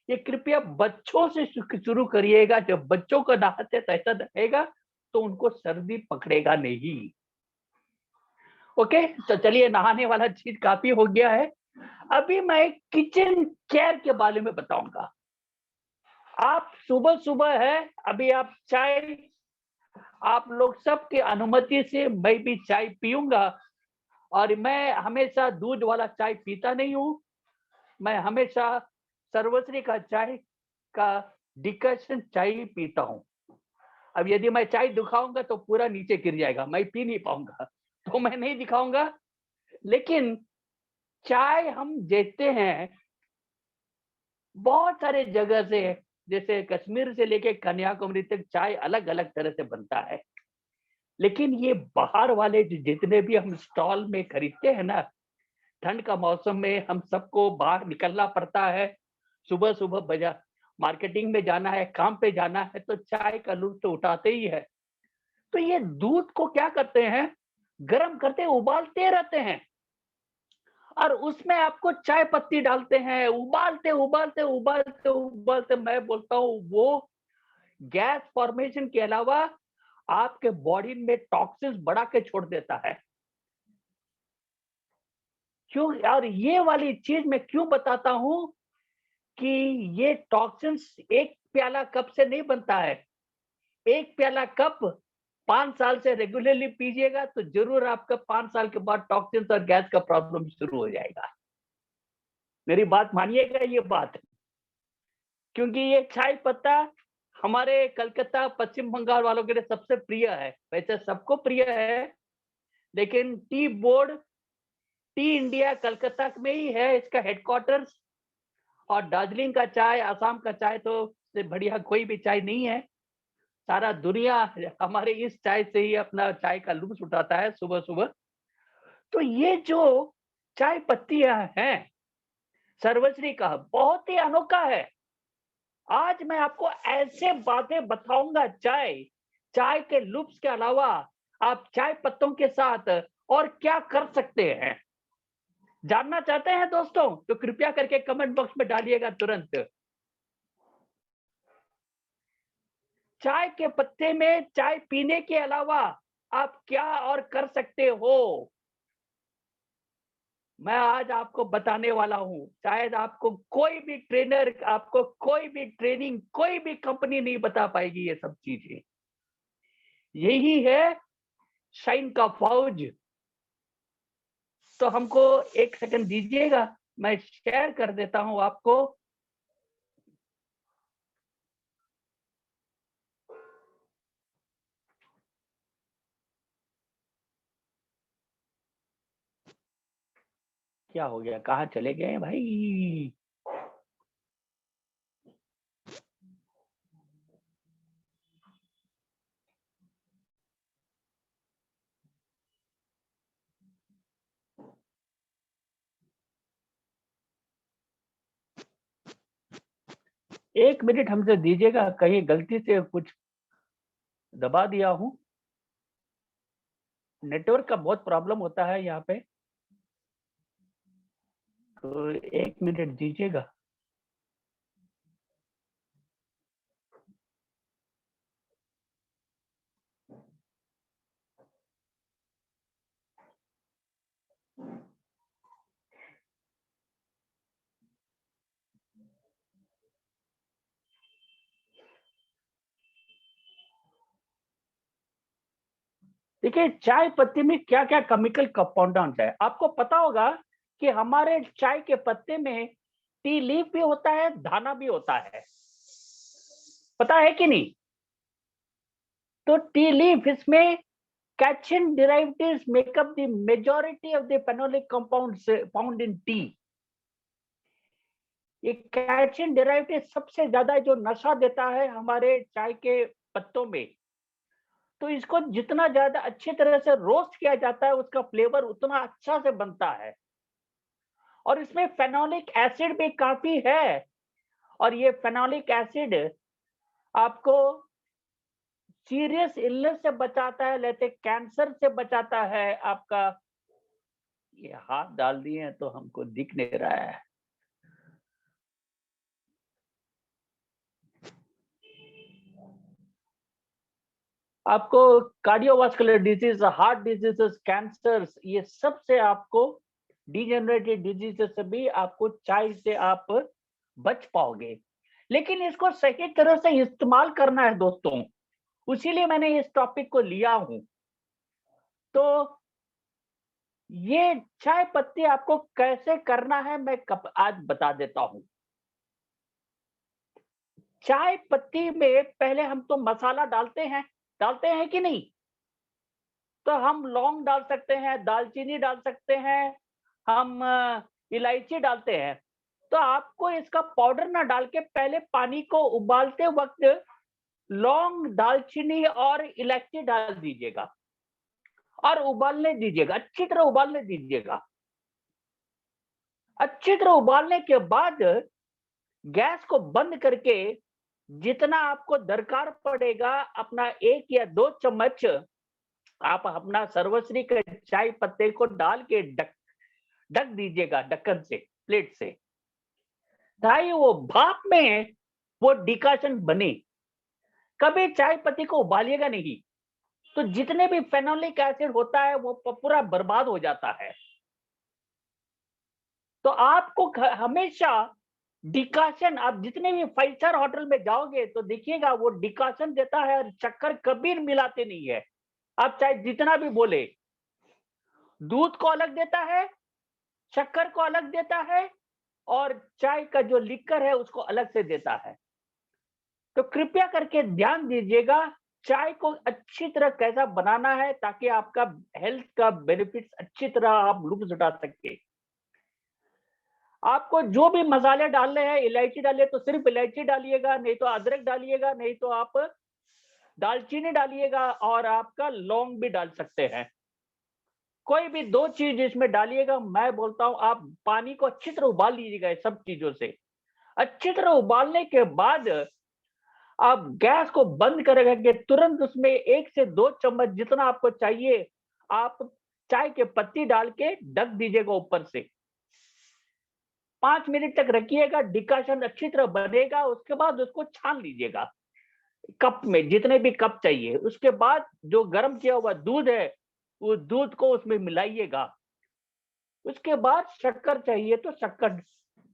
ये कृपया बच्चों से शुरू करिएगा। जब बच्चों को नहाते तो ऐसा रहेगा, तो उनको सर्दी पकड़ेगा नहीं। ओके, तो चलिए नहाने वाला चीज काफी हो गया है। अभी मैं किचन केयर के बारे में बताऊंगा। आप सुबह-सुबह है, अभी आप चाय, आप लोग सबके अनुमति से मैं भी चाय पीऊंगा। और मैं हमेशा दूध वाला चाय पीता नहीं हूँ। मैं हमेशा सर्वश्री का चाय का डिकॉशन चाय ही पीता हूँ। अब यदि मैं चाय दिखाऊंगा तो पूरा नीचे गिर जाएगा, मैं पी नहीं पाऊंगा, तो मैं नहीं दिखाऊंगा। लेकिन चाय हम देते हैं बहुत सारे जगह से, जैसे कश्मीर से लेके कन्याकुमारी तक चाय अलग-अलग तरह से बनता है। लेकिन ये बाहर वाले जितने भी हम स्टॉल में खरीदते हैं ना, ठंड का मौसम में हम सबको बाहर निकलना पड़ता है, सुबह-सुबह बाज़ार, मार्केटिंग में जाना है, काम पे जाना है, तो चाय का लुत्फ तो उठाते ही है। तो ये दूध को क्या करते हैं, गर्म करते उबालते रहते हैं और उसमें आपको चाय पत्ती डालते हैं, उबालते उबालते उबालते उबालते, मैं बोलता हूँ वो गैस फॉर्मेशन के अलावा आपके बॉडी में टॉक्सिन्स बढ़ा के छोड़ देता है। क्यों? और ये वाली चीज मैं क्यों बताता हूं कि ये टॉक्सिन्स एक प्याला कप से नहीं बनता है। एक प्याला कप 5 साल से रेगुलरली पीजिएगा तो जरूर आपका 5 साल के बाद टॉक्सिन्स और गैस का प्रॉब्लम शुरू हो जाएगा। मेरी बात मानिएगा ये बात, क्योंकि ये चाय पत्ता हमारे कलकत्ता पश्चिम बंगाल वालों के लिए सबसे प्रिय है। वैसे सबको प्रिय है, लेकिन tea board, T India Calcutta में ही है इसका हेडक्वार्टर्स। और दार्जिलिंग का चाय, असम का चाय तो से बढ़िया कोई भी चाय नहीं है। सारा दुनिया हमारे इस चाय से ही अपना चाय का लुत्फ उठाता है सुबह सुबह। तो ये जो चाय पत्तियां हैं, सर्वश्री का बहुत ही अनोखा है। आज मैं आपको ऐसे बातें बताऊंगा, चाय चाय के लुत्फ के अलावा आप चाय पत्तों के साथ और क्या कर सकते हैं। जानना चाहते हैं दोस्तों? तो कृपया करके कमेंट बॉक्स में डालिएगा तुरंत। चाय के पत्ते में चाय पीने के अलावा आप क्या और कर सकते हो, मैं आज आपको बताने वाला हूं। शायद आपको कोई भी ट्रेनर, आपको कोई भी ट्रेनिंग, कोई भी कंपनी नहीं बता पाएगी ये सब चीजें। यही है शाइन का फौज। तो हमको एक सेकंड दीजिएगा, मैं शेयर कर देता हूं आपको। क्या हो गया, कहाँ चले गए भाई? एक मिनट हमसे दीजिएगा, कहीं गलती से कुछ दबा दिया हूं। नेटवर्क का बहुत प्रॉब्लम होता है यहाँ पे, तो एक मिनट दीजिएगा। देखिए, चाय पत्ती में क्या क्या केमिकल कंपाउंड है आपको पता होगा कि हमारे चाय के पत्ते में टी लीफ भी होता है, दाना भी होता है, पता है कि नहीं? तो टी लीफ, इसमें catechin derivatives make up the majority of the phenolic compounds found in tea. ये कैटचिन डेरिवेटिव सबसे ज्यादा जो नशा देता है हमारे चाय के पत्तों में। तो इसको जितना ज्यादा अच्छी तरह से रोस्ट किया जाता है, उसका फ्लेवर उतना अच्छा से बनता है। और इसमें फेनोलिक एसिड भी काफी है, और ये फेनोलिक एसिड आपको सीरियस इलनेस से बचाता है, लेते कैंसर से बचाता है आपका। ये हाथ डाल दिए हैं तो हमको दिख नहीं रहा है। आपको cardiovascular disease, heart diseases, cancers, ये सब से आपको, डिजेनरेटिव डिजीजेस से भी आपको चाय से आप बच पाओगे। लेकिन इसको सही तरह से इस्तेमाल करना है दोस्तों, इसीलिए मैंने इस टॉपिक को लिया हूं। तो ये चाय पत्ती आपको कैसे करना है मैं आज बता देता हूं। चाय पत्ती में पहले हम तो मसाला डालते हैं कि नहीं? तो हम लौंग डाल सकते हैं, दालचीनी डाल सकते हैं, हम इलायची डालते हैं। तो आपको इसका पाउडर ना डाल के पहले पानी को उबालते वक्त लौंग, दालचीनी और इलायची डाल दीजिएगा और उबालने दीजिएगा, अच्छी तरह उबालने दीजिएगा। अच्छी तरह उबालने के बाद गैस को बंद करके जितना आपको दरकार पड़ेगा, अपना 1 या 2 चम्मच आप अपना सर्वश्री के चाय पत्ते को डाल के ढक ढक दीजिएगा ढक्कन से, प्लेट से, ताकि वो भाप में वो डिकाशन बने। कभी चाय पत्ती को उबालिएगा नहीं, तो जितने भी फेनोलिक एसिड होता है वो पूरा बर्बाद हो जाता है। तो आपको हमेशा डिकाशन, आप जितने भी 5 स्टार होटल में जाओगे तो देखिएगा वो डिकाशन देता है, और शक्कर कभी मिलाते नहीं है। आप चाहे जितना भी बोले, दूध को अलग देता है, शक्कर को अलग देता है, और चाय का जो लिक्कर है उसको अलग से देता है। तो कृपया करके ध्यान दीजिएगा, चाय को अच्छी तरह कैसा बनाना है ताकि आपका हेल्थ का बेनिफिट्स अच्छी तरह आप लुत्फ उठा सके। आपको जो भी मसाले डालने हैं, इलायची डालिए तो सिर्फ इलायची डालिएगा, नहीं तो अदरक डालिएगा, नहीं तो आप दालचीनी डालिएगा, और आपका लौंग भी डाल सकते हैं। कोई भी 2 चीज इसमें डालिएगा। मैं बोलता हूं आप पानी को अच्छी तरह उबाल लीजिएगा सब चीजों से। अच्छी तरह उबालने के बाद आप गैस को बंद करके तुरंत उसमें 1 से 2 चम्मच जितना आपको चाहिए, आप चाय के पत्ती डाल के ढक दीजिएगा ऊपर से। 5 मिनट तक रखिएगा, डिकाशन अच्छी तरह बनेगा। उसके बाद उसको छान लीजिएगा कप में, जितने भी कप चाहिए। उसके बाद जो गर्म किया हुआ दूध है, उस दूध को उसमें मिलाइएगा। उसके बाद शक्कर चाहिए तो शक्कर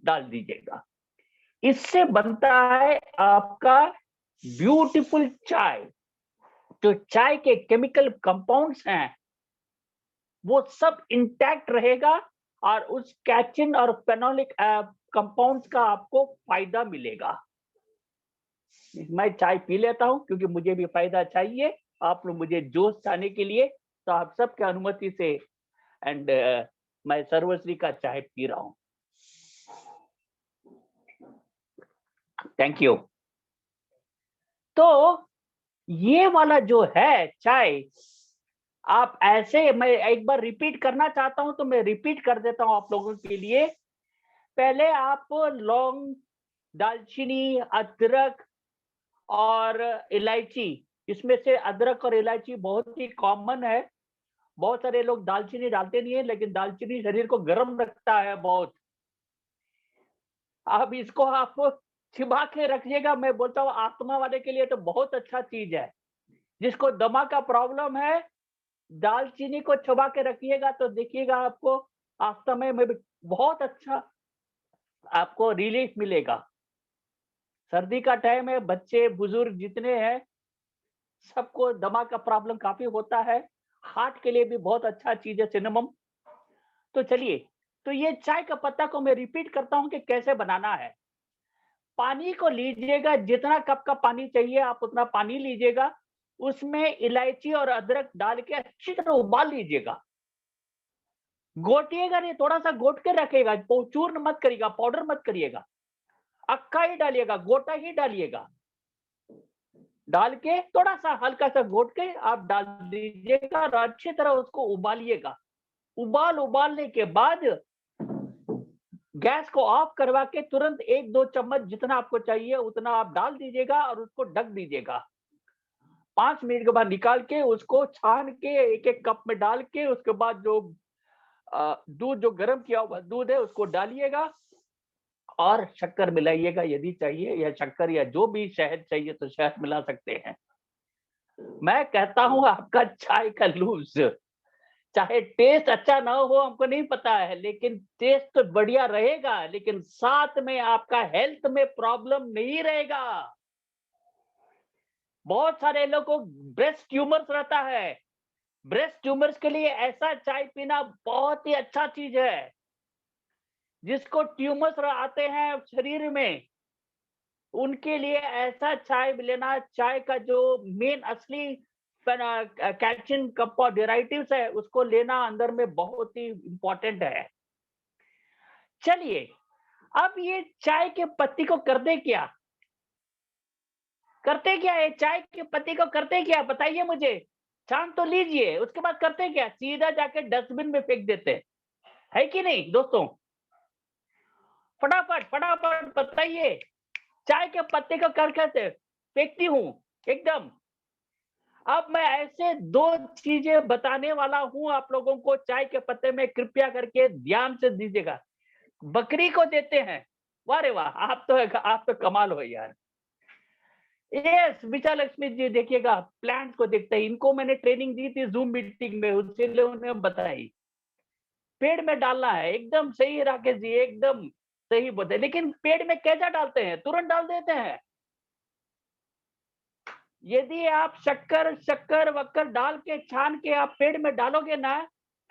डाल दीजिएगा। इससे बनता है आपका ब्यूटीफुल चाय। जो चाय के केमिकल कंपाउंड्स हैं वो सब इंटैक्ट रहेगा, और उस कैचिन और फेनोलिक कंपाउंड्स का आपको फायदा मिलेगा। मैं चाय पी लेता हूं क्योंकि मुझे भी फायदा चाहिए, आप लोग मुझे जोश चाहने के लिए, तो आप सबके अनुमति से एंड मैं सर्वश्री का चाय पी रहा हूं। Thank you. तो ये वाला जो है चाय, आप ऐसे, मैं एक बार रिपीट करना चाहता हूं तो मैं रिपीट कर देता हूं आप लोगों के लिए। पहले आप लौंग, दालचीनी, अदरक और इलायची, इसमें से अदरक और इलायची बहुत ही कॉमन है। बहुत सारे लोग दालचीनी डालते नहीं है, लेकिन दालचीनी शरीर को गर्म रखता है बहुत। अब इसको आप छिपा के रखिएगा। मैं बोलता हूँ आत्मा वाले के लिए तो बहुत अच्छा चीज है। जिसको दमा का प्रॉब्लम है, दालचीनी को छुपा के रखिएगा तो देखिएगा आपको समय में भी बहुत अच्छा आपको रिलीफ मिलेगा। सर्दी का टाइम है, बच्चे बुजुर्ग जितने हैं सबको दमा का प्रॉब्लम काफी होता है। हार्ट के लिए भी बहुत अच्छा चीज है सिनेमम। तो चलिए, तो ये चाय का पत्ता को मैं रिपीट करता हूं कि कैसे बनाना है। पानी को लीजिएगा, जितना कप का पानी चाहिए आप उतना पानी लीजिएगा। उसमें इलायची और अदरक डाल के अच्छी तरह उबाल लीजिएगा। घोटिएगा नहीं, थोड़ा सा घोट के रखिएगा, चूर्ण मत करिएगा, पाउडर मत करिएगा। अक्का ही डालिएगा, गोटा ही डालिएगा। डाल के थोड़ा सा हल्का सा घोट के आप डाल दीजिएगा और अच्छी तरह उसको उबालिएगा। उबालने के बाद गैस को ऑफ करवा के तुरंत 1-2 चम्मच जितना आपको चाहिए उतना आप डाल दीजिएगा और उसको ढक दीजिएगा। 5 मिनट के बाद निकाल के उसको छान के एक-एक कप में डाल के, उसके बाद जो दूध, जो गर्म किया हुआ दूध है उसको डालिएगा और शक्कर मिलाइएगा यदि चाहिए, या शक्कर या जो भी शहद चाहिए तो शहद मिला सकते हैं। मैं कहता हूं आपका चाय का लूज, चाहे टेस्ट अच्छा ना हो हमको नहीं पता है, लेकिन टेस्ट तो बढ़िया रहेगा, लेकिन साथ में आपका हेल्थ में प्रॉब्लम नहीं रहेगा। बहुत सारे लोगों को ब्रेस्ट ट्यूमर्स रहता है। ब्रेस्ट ट्यूमर्स के लिए ऐसा चाय पीना बहुत ही अच्छा चीज है। जिसको ट्यूमर्स आते हैं शरीर में, उनके लिए ऐसा चाय लेना, चाय का जो मेन असली कैल्शियम डेरिवेटिव्स है उसको लेना अंदर में बहुत ही इंपॉर्टेंट है। चलिए, अब ये चाय के पत्ती को करते क्या, करते क्या है चाय के पत्ती को, करते क्या बताइए मुझे। छान तो लीजिए, उसके बाद करते क्या, सीधा जाके डस्टबिन में फेंक देते हैं, है कि नहीं दोस्तों। फटाफट फटाफट बताइए। चाय के पत्ते को कर करते फेंकती हूँ एकदम। अब मैं ऐसे दो चीजें बताने वाला हूं आप लोगों को चाय के पत्ते में, कृपया करके ध्यान से दीजिएगा। बकरी को देते हैं, वाह रे वाह, आप तो कमाल हो यार। यस, विजय लक्ष्मी जी देखिएगा, प्लांट को देखते हैं। इनको मैंने ट्रेनिंग दी थी जूम मीटिंग में, उसके लिए उन्हें बताई। पेड़ में डालना है, एकदम सही राकेश जी, एकदम सही बोलते। लेकिन पेड़ में कैसा डालते हैं? तुरंत डाल देते हैं। यदि आप शक्कर शक्कर वक्कर डाल के छान के आप पेड़ में डालोगे ना,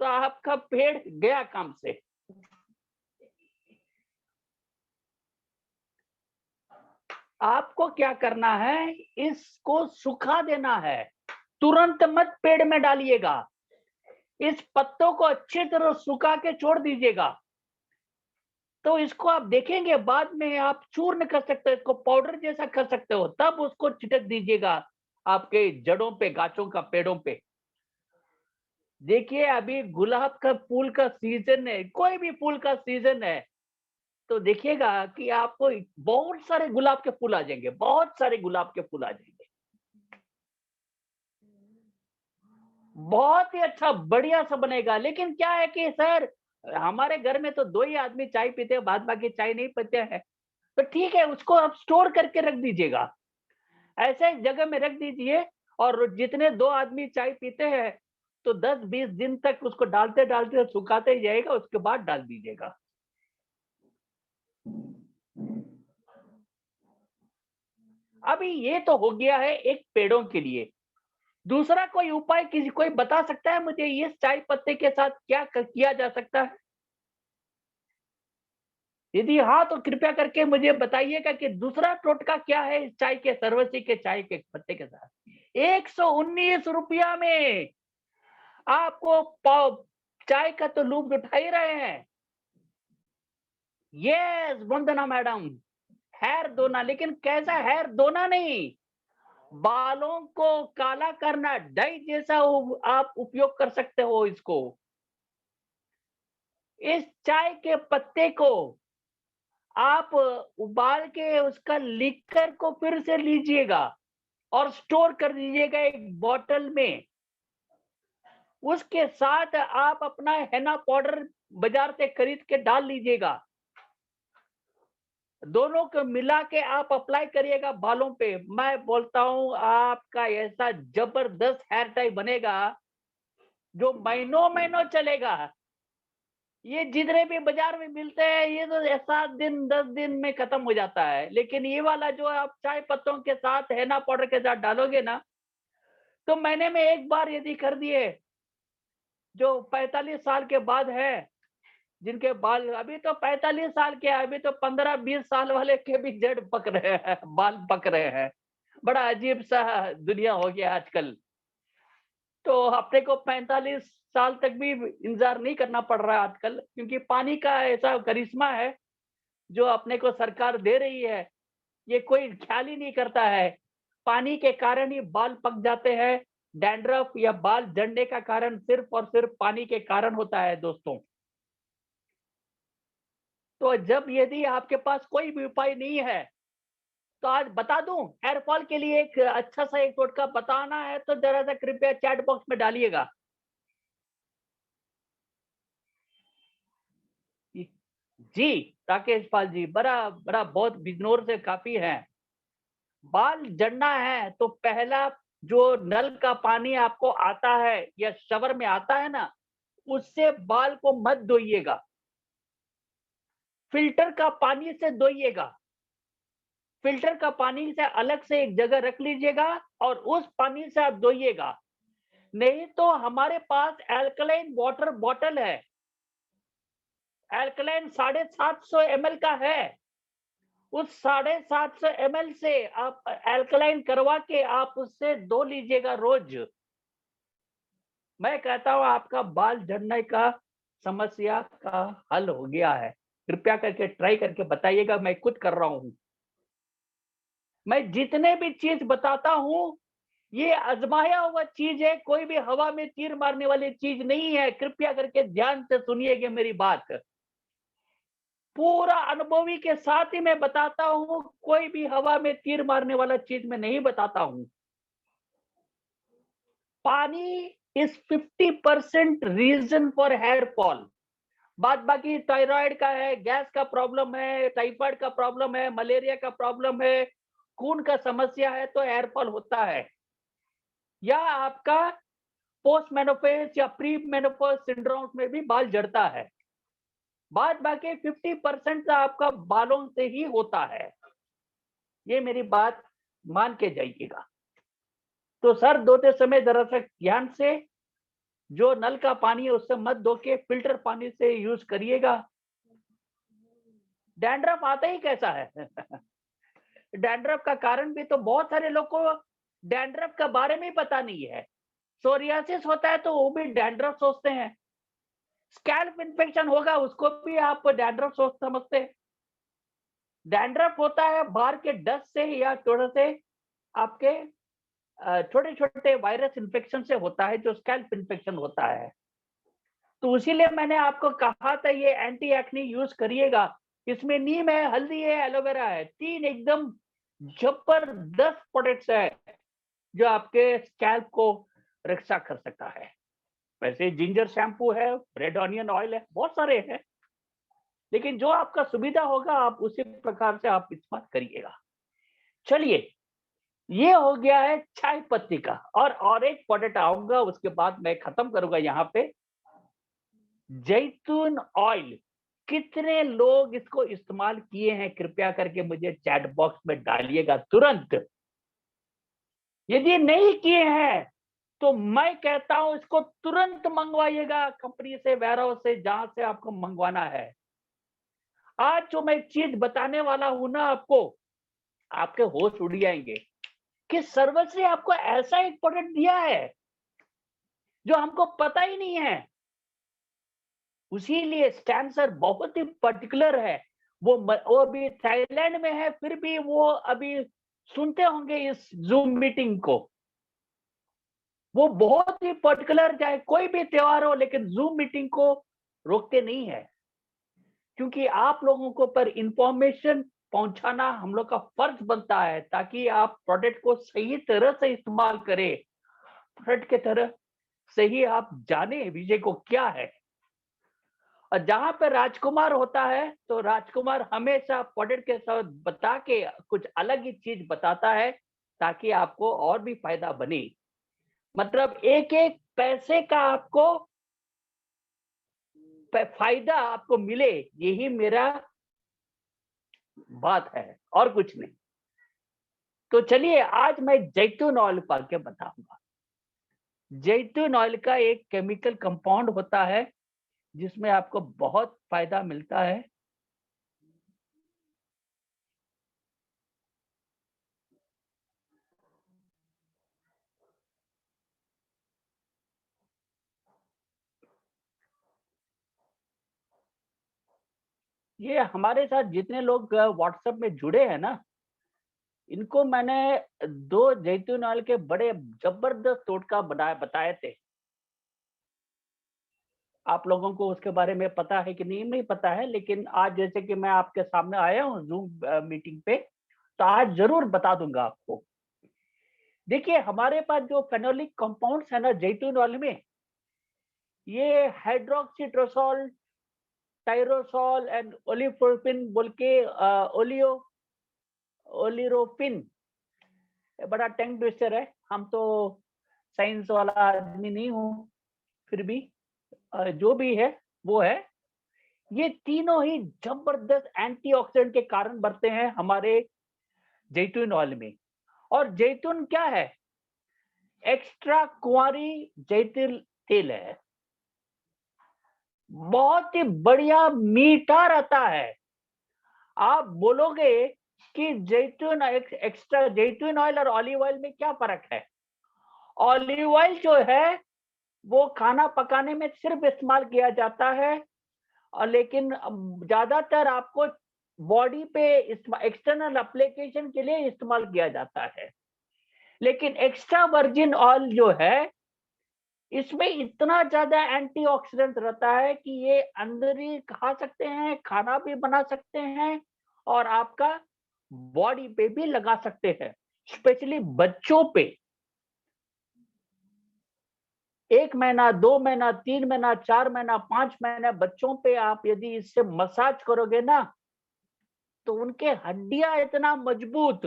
तो आपका पेड़ गया काम से। आपको क्या करना है, इसको सुखा देना है, तुरंत मत पेड़ में डालिएगा। इस पत्तों को अच्छी तरह सुखा के छोड़ दीजिएगा। तो इसको आप देखेंगे बाद में आप चूर्ण कर सकते हो, इसको पाउडर जैसा कर सकते हो, तब उसको छिटक दीजिएगा आपके जड़ों पे, गाछों का, पेड़ों पे। देखिए अभी गुलाब का फूल का सीजन है, कोई भी फूल का सीजन है, तो देखिएगा कि आपको बहुत सारे गुलाब के फूल आ जाएंगे, बहुत सारे गुलाब के फूल आ जाएंगे। बहुत ही अच्छा बढ़िया सा बनेगा। लेकिन क्या है कि सर हमारे घर में तो दो ही आदमी चाय पीते हैं, बाद बाकी चाय नहीं पीते हैं। तो ठीक है, उसको आप स्टोर करके रख दीजिएगा, ऐसे जगह में रख दीजिए। और जितने दो आदमी चाय पीते हैं, तो 10-20 दिन तक उसको डालते डालते सुखाते ही जाएगा, उसके बाद डाल दीजिएगा। अभी ये तो हो गया है एक पेड़ों के लिए। दूसरा कोई उपाय किसी कोई बता सकता है मुझे, इस चाय पत्ते के साथ क्या किया जा सकता है? यदि हाँ तो कृपया करके मुझे बताइएगा कि दूसरा टोटका क्या है इस चाय के, सरवती के चाय के पत्ते के साथ। 119 रुपया में आपको पाव चाय का तो लूप उठा ही रहे हैं। यस वंदना मैडम, हेयर धोना, लेकिन कैसा हेयर धोना नहीं, बालों को काला करना, डाई जैसा आप उपयोग कर सकते हो इसको। इस चाय के पत्ते को आप उबाल के उसका लिक्कर को फिर से लीजिएगा और स्टोर कर दीजिएगा एक बोतल में। उसके साथ आप अपना हेना पाउडर बाजार से खरीद के डाल लीजिएगा, दोनों को मिला के आप अप्लाई करिएगा बालों पे। मैं बोलता हूं आपका ऐसा जबरदस्त हेयर टाई बनेगा जो महीनों महीनों चलेगा। ये जितने भी बाजार में मिलते हैं ये तो 7 दिन 10 दिन में खत्म हो जाता है, लेकिन ये वाला जो आप चाय पत्तों के साथ हेना पाउडर के साथ डालोगे ना, तो महीने में एक बार यदि कर दिए, जो 45 साल के बाद है, जिनके बाल अभी तो 45 साल के, अभी तो 15-20 साल वाले के भी जड़ पक रहे हैं, बाल पक रहे हैं। बड़ा अजीब सा दुनिया हो गया आजकल। तो अपने को 45 साल तक भी इंतजार नहीं करना पड़ रहा है आजकल, क्योंकि पानी का ऐसा करिश्मा है जो अपने को सरकार दे रही है। ये कोई ख्याल ही नहीं करता है, पानी के कारण ही बाल पक जाते हैं। डैंड्रफ या बाल झड़ने का कारण सिर्फ और सिर्फ पानी के कारण होता है दोस्तों। तो जब यदि आपके पास कोई भी उपाय नहीं है, तो आज बता दूं, हेयर फॉल के लिए एक अच्छा सा एक टोटका बताना है तो जरा सा कृपया चैट बॉक्स में डालिएगा। जी राकेश पाल जी, बड़ा बड़ा बहुत बिजनौर से काफी है। बाल झड़ना है तो पहला जो नल का पानी आपको आता है या शवर में आता है ना, उससे बाल को मत धोइएगा, फिल्टर का पानी से धोइएगा। फिल्टर का पानी से अलग से एक जगह रख लीजिएगा और उस पानी से आप धोइएगा। नहीं तो हमारे पास एल्कलाइन वाटर बॉटल है, एल्कलाइन 750 ml का है। उस 750 ml से आप एल्कलाइन करवा के आप उससे धो लीजिएगा रोज। मैं कहता हूं आपका बाल झड़ने का समस्या का हल हो गया है। कृपया करके ट्राई करके बताइएगा, मैं खुद कर रहा हूं। मैं जितने भी चीज बताता हूं ये आजमाया हुआ चीज है, कोई भी हवा में तीर मारने वाली चीज नहीं है। कृपया करके ध्यान से सुनिएगा मेरी बात। पूरा अनुभवी के साथ ही मैं बताता हूं, कोई भी हवा में तीर मारने वाला चीज मैं नहीं बताता हूं। Pani is 50% reason for hair fall. बाद बाकी थायराइड का है, गैस का प्रॉब्लम है, टाइफाइड का प्रॉब्लम है, मलेरिया का प्रॉब्लम है, खून का समस्या है तो हेयर फॉल होता है। या आपका पोस्ट मेनोपॉज या प्री मेनोपॉज सिंड्रोम में भी बाल झड़ता है। बाद बाकी 50% आपका बालों से ही होता है। ये मेरी बात मान के जाइएगा। तो सर धोते समय जरा सा ध्यान से, जो नल का पानी है उससे मत धो के फिल्टर पानी से यूज करिएगा। डैंड्रफ आता ही कैसा है? डैंड्रफ का कारण भी तो बहुत सारे लोग को डैंड्रफ के बारे में ही पता नहीं है। सोरियासिस होता है तो वो भी डैंड्रफ सोचते हैं। स्कैल्प इन्फेक्शन होगा उसको भी आप डैंड्रफ सोच समझते हैं। डैंड्रफ होता है बाहर के डस्ट से या थोड़े से आपके छोटे छोटे वायरस इन्फेक्शन से होता है, जो स्कैल्प इन्फेक्शन होता है। तो इसीलिए मैंने आपको कहा था ये एंटी एक्ने यूज करिएगा। इसमें नीम है, हल्दी है, एलोवेरा है, 3 एकदम जबरदस्त प्रोडक्ट्स है जो आपके स्कैल्प को रक्षा कर सकता है। वैसे जिंजर शैम्पू है, रेड ऑनियन ऑयल है, बहुत सारे हैं, लेकिन जो आपका सुविधा होगा आप उसी प्रकार से आप इस्तेमाल करिएगा। चलिए, ये हो गया है चाय पत्ती का। और एक प्रोडक्ट आऊंगा उसके बाद मैं खत्म करूंगा यहाँ पे। जैतून ऑयल, कितने लोग इसको इस्तेमाल किए हैं कृपया करके मुझे चैट बॉक्स में डालिएगा तुरंत। यदि नहीं किए हैं तो मैं कहता हूं इसको तुरंत मंगवाइएगा कंपनी से, वेयरहाउस से, जहां से आपको मंगवाना है। आज जो मैं चीज बताने वाला हूं ना आपको, आपके होश उड़ जाएंगे कि सर्वस ने आपको ऐसा एक प्रोडक्ट दिया है जो हमको पता ही नहीं है। उसीलिए स्टैन सर बहुत ही पर्टिकुलर है। वो अभी थाईलैंड में है, फिर भी वो अभी सुनते होंगे इस जूम मीटिंग को। वो बहुत ही पर्टिकुलर, चाहे कोई भी त्योहार हो, लेकिन जूम मीटिंग को रोकते नहीं है, क्योंकि आप लोगों को पर इंफॉर्मेशन पहुंचाना हम लोग का फर्ज बनता है, ताकि आप प्रोडक्ट को सही तरह से इस्तेमाल करें, प्रोडक्ट के तरह सही आप जाने विषय को क्या है। और जहां पर राजकुमार होता है तो राजकुमार हमेशा प्रोडक्ट के साथ बता के कुछ अलग ही चीज बताता है, ताकि आपको और भी फायदा बने। मतलब एक एक पैसे का आपको फायदा आपको मिले, यही मेरा बात है और कुछ नहीं। तो चलिए आज मैं जैतून ऑयल पा के बताऊंगा। जैतून ऑयल का एक केमिकल कंपाउंड होता है जिसमें आपको बहुत फायदा मिलता है। ये हमारे साथ जितने लोग व्हाट्सएप में जुड़े हैं ना, इनको मैंने 2 जैतून ऑयल के बड़े जबरदस्त टोटका बताए थे। आप लोगों को उसके बारे में पता है कि नहीं पता है, लेकिन आज जैसे कि मैं आपके सामने आया हूँ जूम मीटिंग पे, तो आज जरूर बता दूंगा आपको। देखिए, हमारे पास जो फेनोलिक कंपाउंड्स है ना जैतून ऑयल में, ये हाइड्रोक्सीट्रोसॉल, टायरोसॉल एंड ओलिफोरफिन बोल के ओलिरोफिन, बड़ा टंग ट्विस्टर है। हम तो साइंस वाला आदमी नहीं हूँ, फिर भी जो भी है वो है। ये तीनों ही जबरदस्त एंटीऑक्सीडेंट के कारण बढ़ते हैं हमारे जैतून ऑयल में। और जैतून क्या है? एक्स्ट्रा कुंवारी जैतून तेल है, बहुत ही बढ़िया मीठा रहता है। आप बोलोगे कि जैतून एक्स्ट्रा जैतून ऑयल और ऑलिव ऑयल में क्या फर्क है? ऑलिव ऑयल जो है वो खाना पकाने में सिर्फ इस्तेमाल किया जाता है, और लेकिन ज्यादातर आपको बॉडी पे एक्सटर्नल एप्लीकेशन के लिए इस्तेमाल किया जाता है। लेकिन एक्स्ट्रा वर्जिन ऑयल जो है, इसमें इतना ज्यादा एंटीऑक्सीडेंट रहता है कि ये अंदर ही खा सकते हैं, खाना भी बना सकते हैं और आपका बॉडी पे भी लगा सकते हैं, स्पेशली बच्चों पे। 1 महीना, 2 महीना, 3 महीना, 4 महीना, 5 महीना बच्चों पे आप यदि इससे मसाज करोगे ना, तो उनके हड्डियां इतना मजबूत,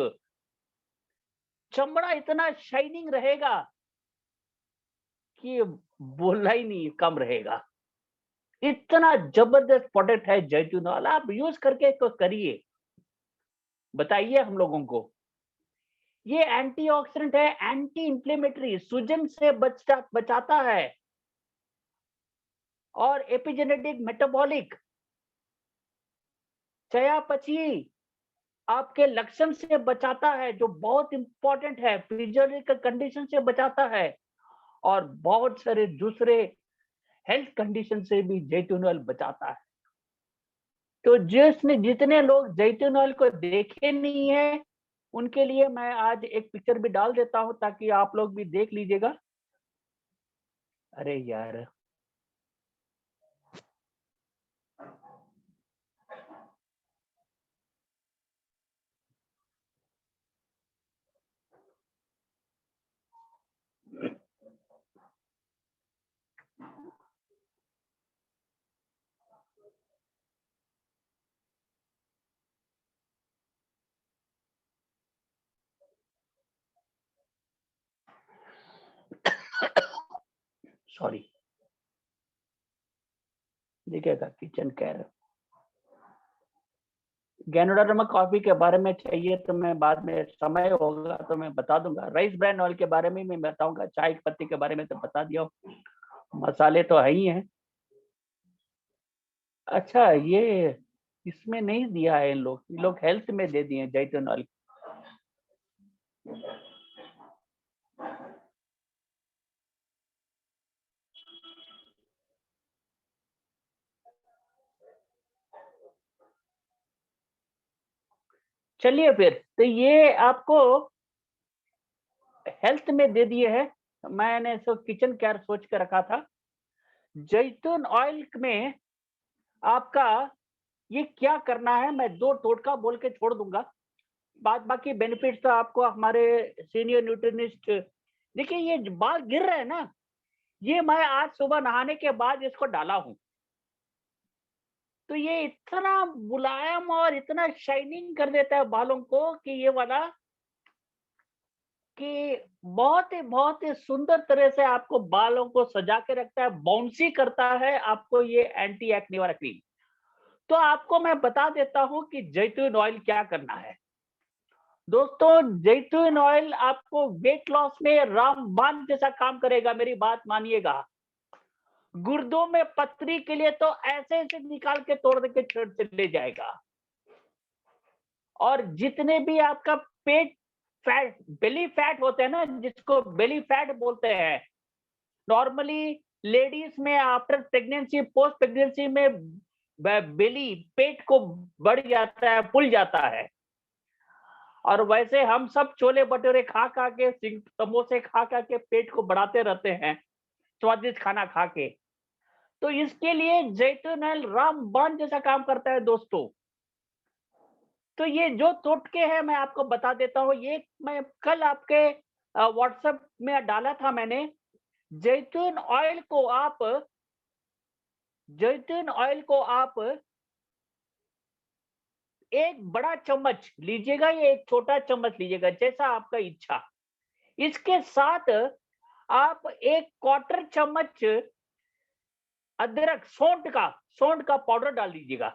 चमड़ा इतना शाइनिंग रहेगा कि बोलना ही नहीं कम रहेगा। इतना जबरदस्त प्रोडक्ट है जैतून ऑयल, आप यूज करके तो करिए, बताइए हम लोगों को। ये एंटीऑक्सीडेंट है, एंटी इंफ्लेमेटरी, सूजन से बचाता है, और एपिजेनेटिक मेटाबॉलिक, चयापचयी आपके लक्षण से बचाता है, जो बहुत इंपॉर्टेंट है, फिजियोलॉजिकल कंडीशन से बचाता है, और बहुत सारे दूसरे हेल्थ कंडीशन से भी जैतून ऑयल बचाता है। तो जितने लोग जैतून ऑयल को देखे नहीं है, उनके लिए मैं आज एक पिक्चर भी डाल देता हूं ताकि आप लोग भी देख लीजिएगा। अरे यार, सॉरी, देखिएगा किचन केयर। गैनोडर्मा कॉफी के बारे में चाहिए तो मैं बाद में समय होगा तो मैं बता दूंगा। राइस ब्रांड ऑयल के बारे में मैं बताऊंगा। चाय की पत्ती के बारे में तो बता दिया, मसाले तो है ही हैं। अच्छा, ये इसमें नहीं दिया है ये लोग हेल्थ में दे दिए जैतून ऑयल। चलिए फिर, तो ये आपको हेल्थ में दे दिए है। मैंने इसको किचन केयर सोच के रखा था। जैतून ऑयल में आपका ये क्या करना है, मैं 2 टोटका बोल के छोड़ दूंगा। बाद बाकी बेनिफिट्स तो आपको हमारे सीनियर न्यूट्रिनिस्ट। देखिए, ये बाल गिर रहे हैं ना, ये मैं आज सुबह नहाने के बाद इसको डाला हूं, तो ये इतना मुलायम और इतना शाइनिंग कर देता है बालों को कि ये वाला, कि बहुत ही सुंदर तरह से आपको बालों को सजा के रखता है, बाउंसी करता है आपको ये एंटी एक्ने वाला क्रीम। तो आपको मैं बता देता हूं कि जैतून ऑयल क्या करना है। दोस्तों, जैतून ऑयल आपको वेट लॉस में रामबाण जैसा काम करेगा, मेरी बात मानिएगा। गुर्दों में पथरी के लिए तो ऐसे ऐसे निकाल के तोड़ दे के छोड़ चले जाएगा। और जितने भी आपका पेट फैट, बेली फैट होते हैं ना, जिसको बेली फैट बोलते हैं, नॉर्मली लेडीज में आफ्टर प्रेगनेंसी, पोस्ट प्रेगनेंसी में बेली, पेट को बढ़ जाता है, फूल जाता है। और वैसे हम सब छोले भटूरे खा खा के, समोसे खा खा के पेट को बढ़ाते रहते हैं, स्वादिष्ट खाना खा के। तो इसके लिए जैतून ऑयल रामबाण जैसा काम करता है दोस्तों। तो ये जो टोटके हैं मैं आपको बता देता हूँ। ये मैं कल आपके व्हाट्सएप में डाला था मैंने। जैतून ऑयल को आप जैतून ऑयल को आप एक बड़ा चम्मच लीजिएगा या एक छोटा चम्मच लीजिएगा, जैसा आपका इच्छा। इसके साथ आप एक क्वार्टर चम्मच अदरक, सौंठ का पाउडर डाल दीजिएगा।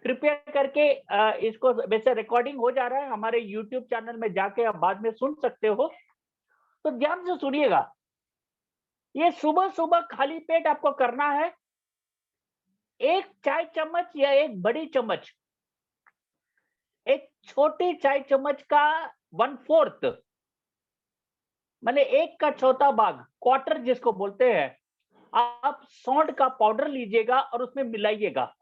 कृपया करके इसको, वैसे रिकॉर्डिंग हो जा रहा है हमारे यूट्यूब चैनल में, जाके आप बाद में सुन सकते हो, तो ध्यान से सुनिएगा। ये सुबह सुबह खाली पेट आपको करना है। एक चाय चम्मच या एक बड़ी चम्मच, एक छोटी चाय चम्मच का 1/4, माने एक का चौथा भाग, क्वार्टर जिसको बोलते हैं, आप सौंठ का पाउडर लीजिएगा और उसमें मिलाइएगा।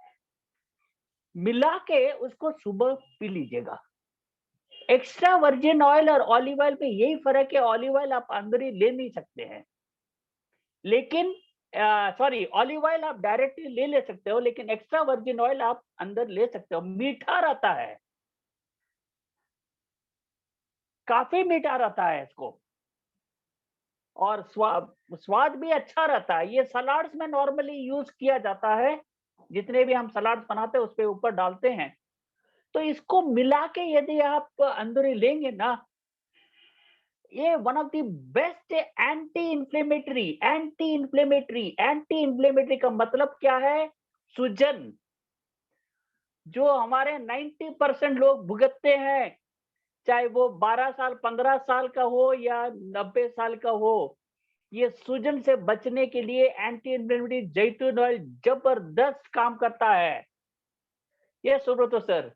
मिला के उसको सुबह पी लीजिएगा। एक्स्ट्रा वर्जिन ऑयल और ऑलिव ऑयल में यही फर्क है, ऑलिव ऑयल आप अंदर ही ले नहीं सकते हैं, लेकिन सॉरी, ऑलिव ऑयल आप डायरेक्टली ले सकते हो, लेकिन एक्स्ट्रा वर्जिन ऑयल आप अंदर ले सकते हो। मीठा रहता है, काफी मीठा रहता है इसको, और स्वाद भी अच्छा रहता है। ये सलाड्स में नॉर्मली यूज किया जाता है, जितने भी हम सलाड्स बनाते हैं उसके ऊपर डालते हैं। तो इसको मिला के यदि आप अंदरूनी लेंगे ना, ये one of the best anti inflammatory का मतलब क्या है? सूजन, जो हमारे 90% लोग भुगतते हैं, चाहे वो 12 साल 15 साल का हो या 90 साल का हो, ये सूजन से बचने के लिए एंटी इंफ्लेमेटरी जैतून ऑयल जबरदस्त काम करता है। ये सुनो तो सर,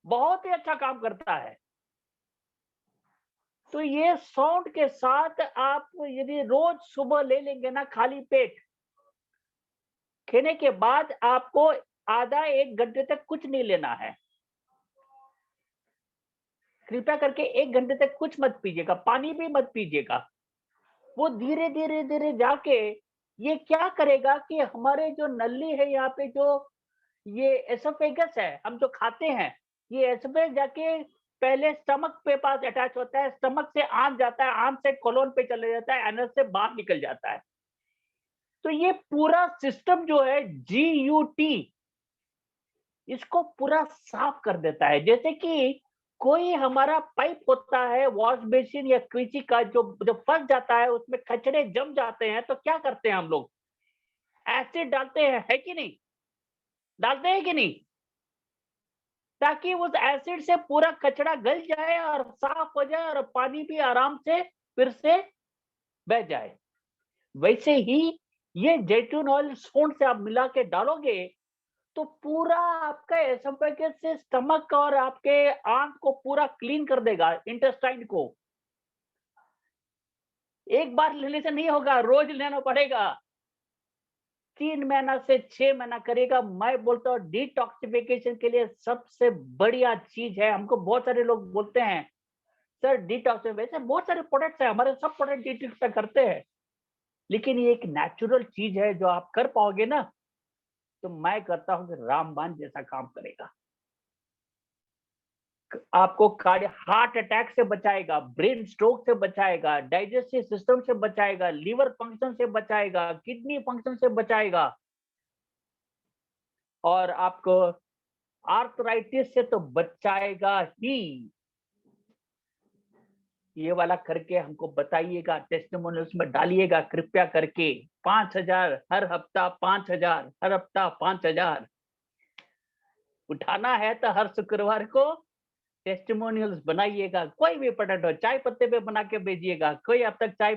बहुत ही अच्छा काम करता है। तो ये सौंठ के साथ आप यदि रोज सुबह ले लेंगे ना, खाली पेट खाने के बाद, आपको आधा 1 घंटे तक कुछ नहीं लेना है। कृपया करके 1 घंटे तक कुछ मत पीजिएगा, पानी भी मत पीजिएगा। वो धीरे धीरे धीरे जाके ये क्या करेगा कि हमारे जो नली है यहाँ पे, जो ये एसोफेगस है, हम जो खाते हैं, ये एसोफेगस जाके पहले स्टमक पे पास अटैच होता है, स्टमक से आंत जाता है, आंत से कोलोन पे चले जाता है, एनस से बाहर निकल जाता है। तो ये पूरा सिस्टम जो है जीयूटी, इसको पूरा साफ कर देता है। जैसे कि कोई हमारा पाइप होता है वॉश बेसिन या क्विची का, जो जो फंस जाता है, उसमें कचड़े जम जाते हैं, तो क्या करते हैं हम लोग? एसिड डालते हैं, है कि नहीं? डालते हैं कि नहीं? ताकि उस एसिड से पूरा कचरा गल जाए और साफ हो जाए और पानी भी आराम से फिर से बह जाए। वैसे ही ये जैतून ऑयल सूंठ से आप मिला के डालोगे, तो पूरा आपका एसोफेगस से स्टमक और आपके आंत को पूरा क्लीन कर देगा, इंटेस्टाइन को। एक बार लेने से नहीं होगा, रोज लेना पड़ेगा। 3 महीना से 6 महीना करेगा। मैं बोलता हूँ डिटॉक्सिफिकेशन के लिए सबसे बढ़िया चीज है। हमको बहुत सारे लोग बोलते हैं, सर डिटॉक्स, वैसे बहुत सारे प्रोडक्ट्स हैं हमारे, सब प्रोडक्ट डिटॉक्स करते हैं, लेकिन ये एक नेचुरल चीज है जो आप कर पाओगे ना, तो मैं कहता हूँ कि रामबाण जैसा काम करेगा। आपको हार्ट अटैक से बचाएगा, ब्रेन स्ट्रोक से बचाएगा, डाइजेस्टिव सिस्टम से बचाएगा, लीवर फंक्शन से बचाएगा, किडनी फंक्शन से बचाएगा, और आपको आर्थराइटिस से तो बचाएगा ही। ये वाला करके हमको बताइएगा, टेस्टिमोनियल्स में डालिएगा कृपया करके। 5,000 हर हफ्ता, 5,000 हर हफ्ता, 5,000 उठाना है तो हर शुक्रवार को टेस्टिमोनियल्स बनाइएगा। कोई भी प्रोडक्ट हो, चाय पत्ते पे बना के भेजिएगा। कोई अब तक चाय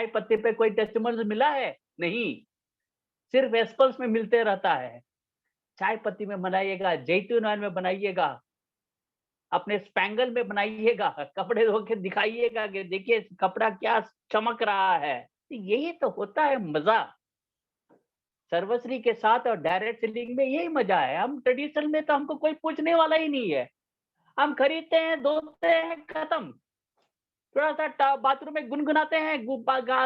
पत्ते पे कोई टेस्टिमोनियल्स मिला है? नहीं, सिर्फ एप्पल्स में मिलते रहता है। चाय पत्ती में बनाइएगा, जैतून ऑयल में बनाइएगा, अपने स्पैंगल में बनाइएगा, कपड़े धो के दिखाइएगा कि देखिए कपड़ा क्या चमक रहा है। यही तो होता है मजा सर्वश्री के साथ, और डायरेक्ट सेलिंग में यही मजा है। हम ट्रेडिशनल में तो हमको कोई पूछने वाला ही नहीं है, हम खरीदते हैं, धोते हैं, खत्म। थोड़ा सा बाथरूम में गुनगुनाते हैं,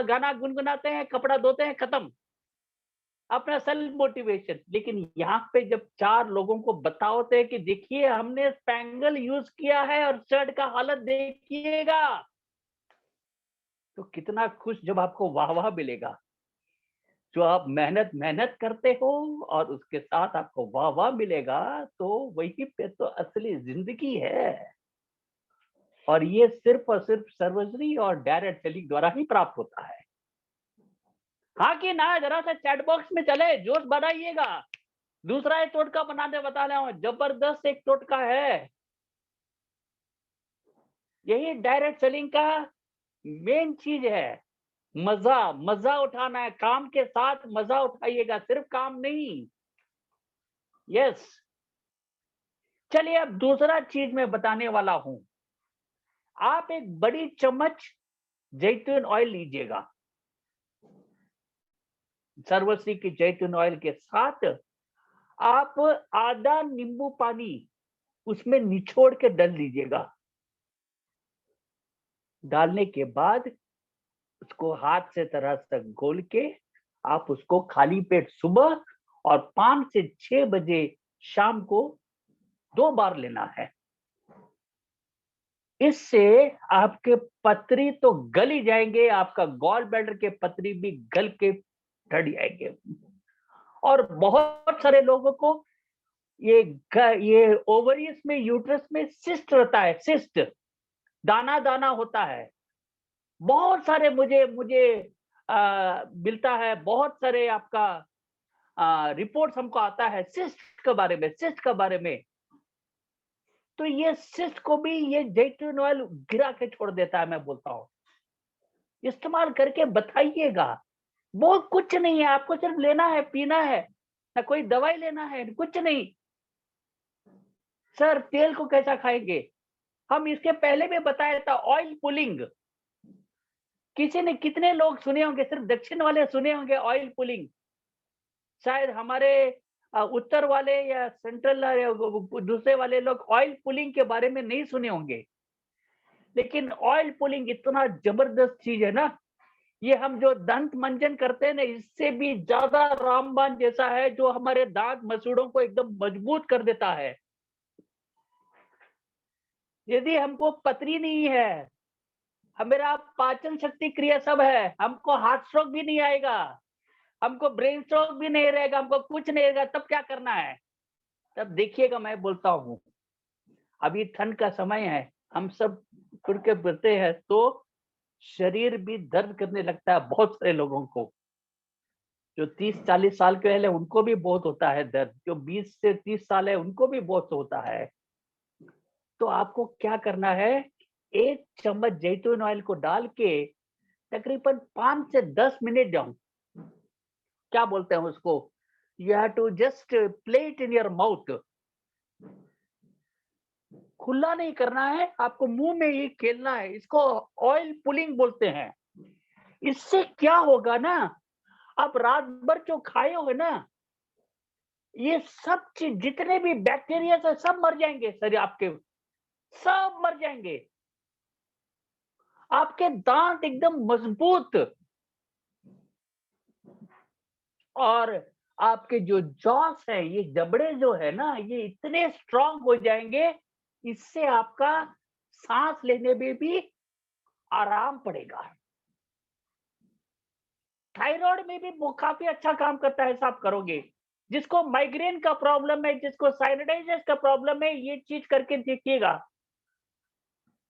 गाना गुनगुनाते हैं, कपड़ा धोते हैं, खत्म, अपना सेल्फ मोटिवेशन। लेकिन यहाँ पे जब 4 लोगों को बताओते हैं कि देखिए हमने स्पैंगल यूज किया है और शर्ट का हालत देखिएगा, तो कितना खुश जब आपको वाह वाह मिलेगा। जो आप मेहनत मेहनत करते हो और उसके साथ आपको वाह वाह मिलेगा, तो वही पे तो असली जिंदगी है। और ये सिर्फ और सिर्फ सर्वश्री और डायरेक्ट सेलिंग द्वारा ही प्राप्त होता है। हाँ कि ना? जरा सा चैट बॉक्स में चले, जोश बढ़ाइएगा। दूसरा एक टोटका बनाने बता रहा हूँ, जबरदस्त एक टोटका है। यही डायरेक्ट सेलिंग का मेन चीज है। मजा मजा उठाना है, काम के साथ मजा उठाइएगा, सिर्फ काम नहीं। यस, चलिए अब दूसरा चीज मैं बताने वाला हूं। आप एक बड़ी चम्मच जैतून ऑयल लीजिएगा, सर्वश्री की जैतून ऑयल के साथ आप आधा नींबू पानी उसमें निचोड़ के डाल लीजिएगा। डालने के बाद उसको हाथ से तरह से घोल के आप उसको खाली पेट सुबह और 5 से 6 बजे शाम को 2 बार लेना है। इससे आपके पथरी तो गल ही जाएंगे, आपका गॉल ब्लैडर के पथरी भी गल के ढट जाएंगे। और बहुत सारे लोगों को ये ओवरीज में, यूट्रस में सिस्ट रहता है, सिस्ट दाना दाना होता है। बहुत सारे मुझे मुझे मिलता है, बहुत सारे आपका रिपोर्ट्स हमको आता है सिस्ट के बारे में, सिस्ट के बारे में। तो ये सिस्ट को भी ये जैतून ऑयल गिरा के छोड़ देता है। मैं बोलता हूँ इस्तेमाल करके बताइएगा। बहुत कुछ नहीं है, आपको सिर्फ लेना है, पीना है, ना कोई दवाई लेना है, कुछ नहीं। सर तेल को कैसा खाएंगे? हम इसके पहले भी बताया था, ऑयल पुलिंग। किसी ने, कितने लोग सुने होंगे, सिर्फ दक्षिण वाले सुने होंगे ऑयल पुलिंग। शायद हमारे उत्तर वाले या सेंट्रल दूसरे वाले लोग ऑयल पुलिंग के बारे में नहीं सुने होंगे। लेकिन ऑयल पुलिंग इतना जबरदस्त चीज है ना, ये हम जो दंत मंजन करते हैं ना, इससे भी ज्यादा रामबाण जैसा है, जो हमारे दांत मसूड़ों को एकदम मजबूत कर देता है। यदि हमको पथरी नहीं है, हमारा पाचन शक्ति क्रिया सब है, हमको हार्ट स्ट्रोक भी नहीं आएगा, हमको ब्रेन स्ट्रोक भी नहीं रहेगा, हमको कुछ नहीं रहेगा, तब क्या करना है? तब देखिएगा, मैं बोलता हूँ अभी ठंड का समय है, हम सब खुल के फिरते हैं तो शरीर भी दर्द करने लगता है। बहुत सारे लोगों को जो 30-40 साल के पहले, उनको भी बहुत होता है दर्द, जो 20 से 30 साल है उनको भी बहुत होता है। तो आपको क्या करना है, 1 चम्मच जैतून ऑयल को डाल के तकरीबन 5 से 10 मिनट जाऊं, क्या बोलते हैं उसको, you have to just play it in your mouth. खुला नहीं करना है, आपको मुंह में ही खेलना है। इसको ऑयल पुलिंग बोलते हैं। इससे क्या होगा ना, आप रात भर जो खाए होगे ना, ये सब चीज, जितने भी बैक्टीरिया है सब मर जाएंगे सर, आपके सब मर जाएंगे। आपके दांत एकदम मजबूत, और आपके जो जॉस है, ये जबड़े जो है ना, ये इतने स्ट्रांग हो जाएंगे, इससे आपका सांस लेने में भी आराम पड़ेगा। थायराइड में भी वो काफी अच्छा काम करता है, साफ करोगे। जिसको माइग्रेन का प्रॉब्लम है, जिसको साइनडाइटिस का प्रॉब्लम है, ये चीज करके देखिएगा,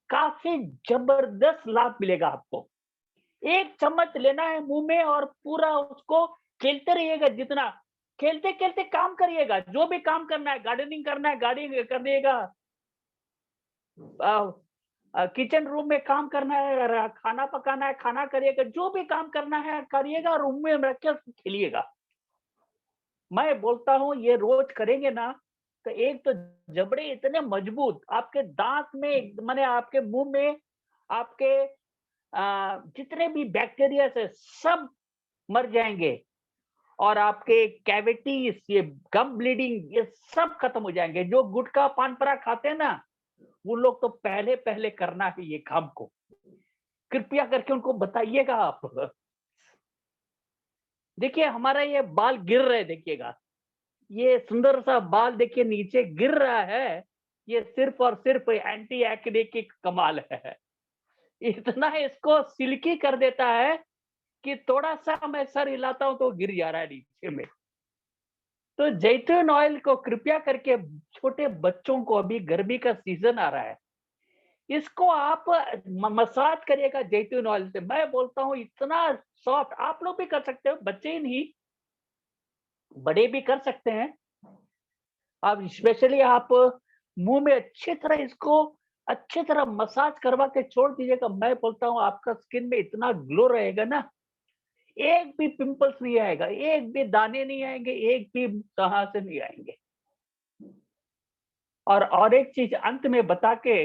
काफी जबरदस्त लाभ मिलेगा आपको। 1 चम्मच लेना है मुंह में और पूरा उसको खेलते रहिएगा। जितना खेलते खेलते काम करिएगा, जो भी काम करना है, गार्डनिंग करना है गार्डनिंग करिएगा, किचन रूम में काम करना है, खाना पकाना है खाना करिएगा, जो भी काम करना है करिएगा, रूम में रख के खेलिएगा। मैं बोलता हूँ ये रोज करेंगे ना, तो एक तो जबड़े इतने मजबूत, आपके दांत में, माने आपके मुंह में, आपके जितने भी बैक्टीरिया है सब मर जाएंगे, और आपके कैविटीज, ये गम ब्लीडिंग, ये सब खत्म हो जाएंगे। जो गुटखा पान परा खाते हैं ना, वो लोग तो पहले पहले करना है ये काम को, कृपया करके उनको बताइएगा आप। देखिए हमारा ये बाल गिर रहे, देखिएगा ये सुंदर सा बाल देखिए नीचे गिर रहा है, ये सिर्फ और सिर्फ एंटी एक्ने की कमाल है। इतना इसको सिल्की कर देता है कि थोड़ा सा मैं सर हिलाता हूं तो गिर जा रहा है नीचे में। तो जैतून ऑयल को कृपया करके, छोटे बच्चों को, अभी गर्मी का सीजन आ रहा है, इसको आप मसाज करिएगा जैतून ऑयल से। मैं बोलता हूँ इतना सॉफ्ट, आप लोग भी कर सकते हो, बच्चे ही नहीं बड़े भी कर सकते हैं। अब स्पेशली आप मुंह में अच्छी तरह इसको अच्छी तरह मसाज करवा के छोड़ दीजिएगा। मैं बोलता हूँ आपका स्किन में इतना ग्लो रहेगा ना, एक भी पिंपल्स नहीं आएगा, एक भी दाने नहीं आएंगे, एक भी कहां से नहीं आएंगे। और एक चीज अंत में बता के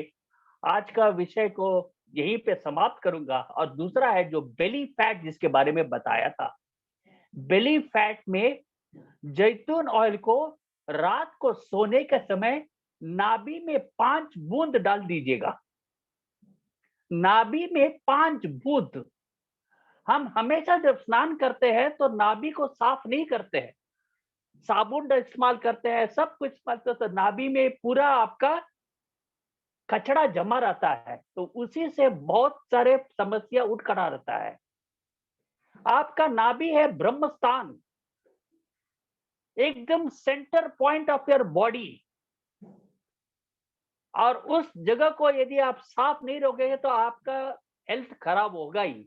आज का विषय को यहीं पे समाप्त करूंगा। और दूसरा है जो बेली फैट, जिसके बारे में बताया था। बेली फैट में जैतून ऑयल को रात को सोने के समय नाभि में 5 बूंद डाल दीजिएगा। नाभि में 5 बूंद, हम हमेशा जब स्नान करते हैं तो नाभि को साफ नहीं करते हैं, साबुन इस्तेमाल करते हैं, सब कुछ इस्तेमाल करते हैं, तो नाभि में पूरा आपका कचरा जमा रहता है, तो उसी से बहुत सारे समस्या उठ खड़ा रहता है। आपका नाभि है ब्रह्म स्थान, एकदम centre point of your body, और उस जगह को यदि आप साफ नहीं रखोगे तो आपका हेल्थ खराब होगा ही।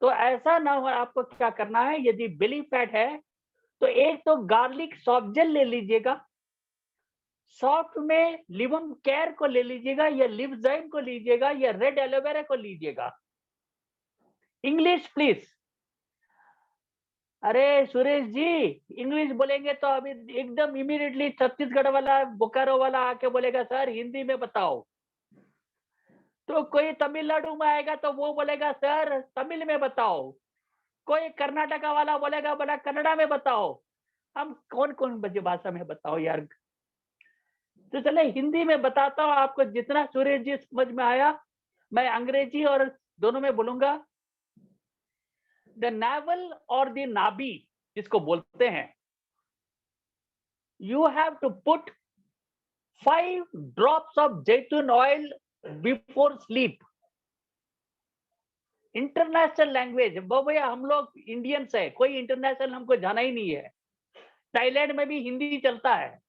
तो ऐसा ना हो, आपको क्या करना है, यदि बेली फैट है तो एक तो गार्लिक सॉफ्ट जेल ले लीजिएगा, सॉफ्ट में लिवम केयर को ले लीजिएगा, या लिवजाइम को लीजिएगा, या रेड एलोवेरा को लीजिएगा। English please. अरे सुरेश जी, इंग्लिश बोलेंगे तो अभी एकदम इमीडिएटली छत्तीसगढ़ वाला बोकारो वाला आके बोलेगा सर हिंदी में बताओ, तो कोई तमिलनाडु में आएगा तो वो बोलेगा सर तमिल में बताओ, कोई कर्नाटका वाला बोलेगा बोला कन्नड़ा में बताओ। हम कौन कौन भाषा में बताओ यार। तो चले हिंदी में बताता हूँ आपको, जितना सुरेश जी समझ में आया। मैं अंग्रेजी और दोनों में बोलूंगा। द नावल और द नाभि जिसको बोलते हैं, you have to put 5 drops of जैतून oil before sleep. International language, भैया हम लोग इंडियंस है, कोई इंटरनेशनल हमको जाना ही नहीं है। थाईलैंड में भी हिंदी चलता है,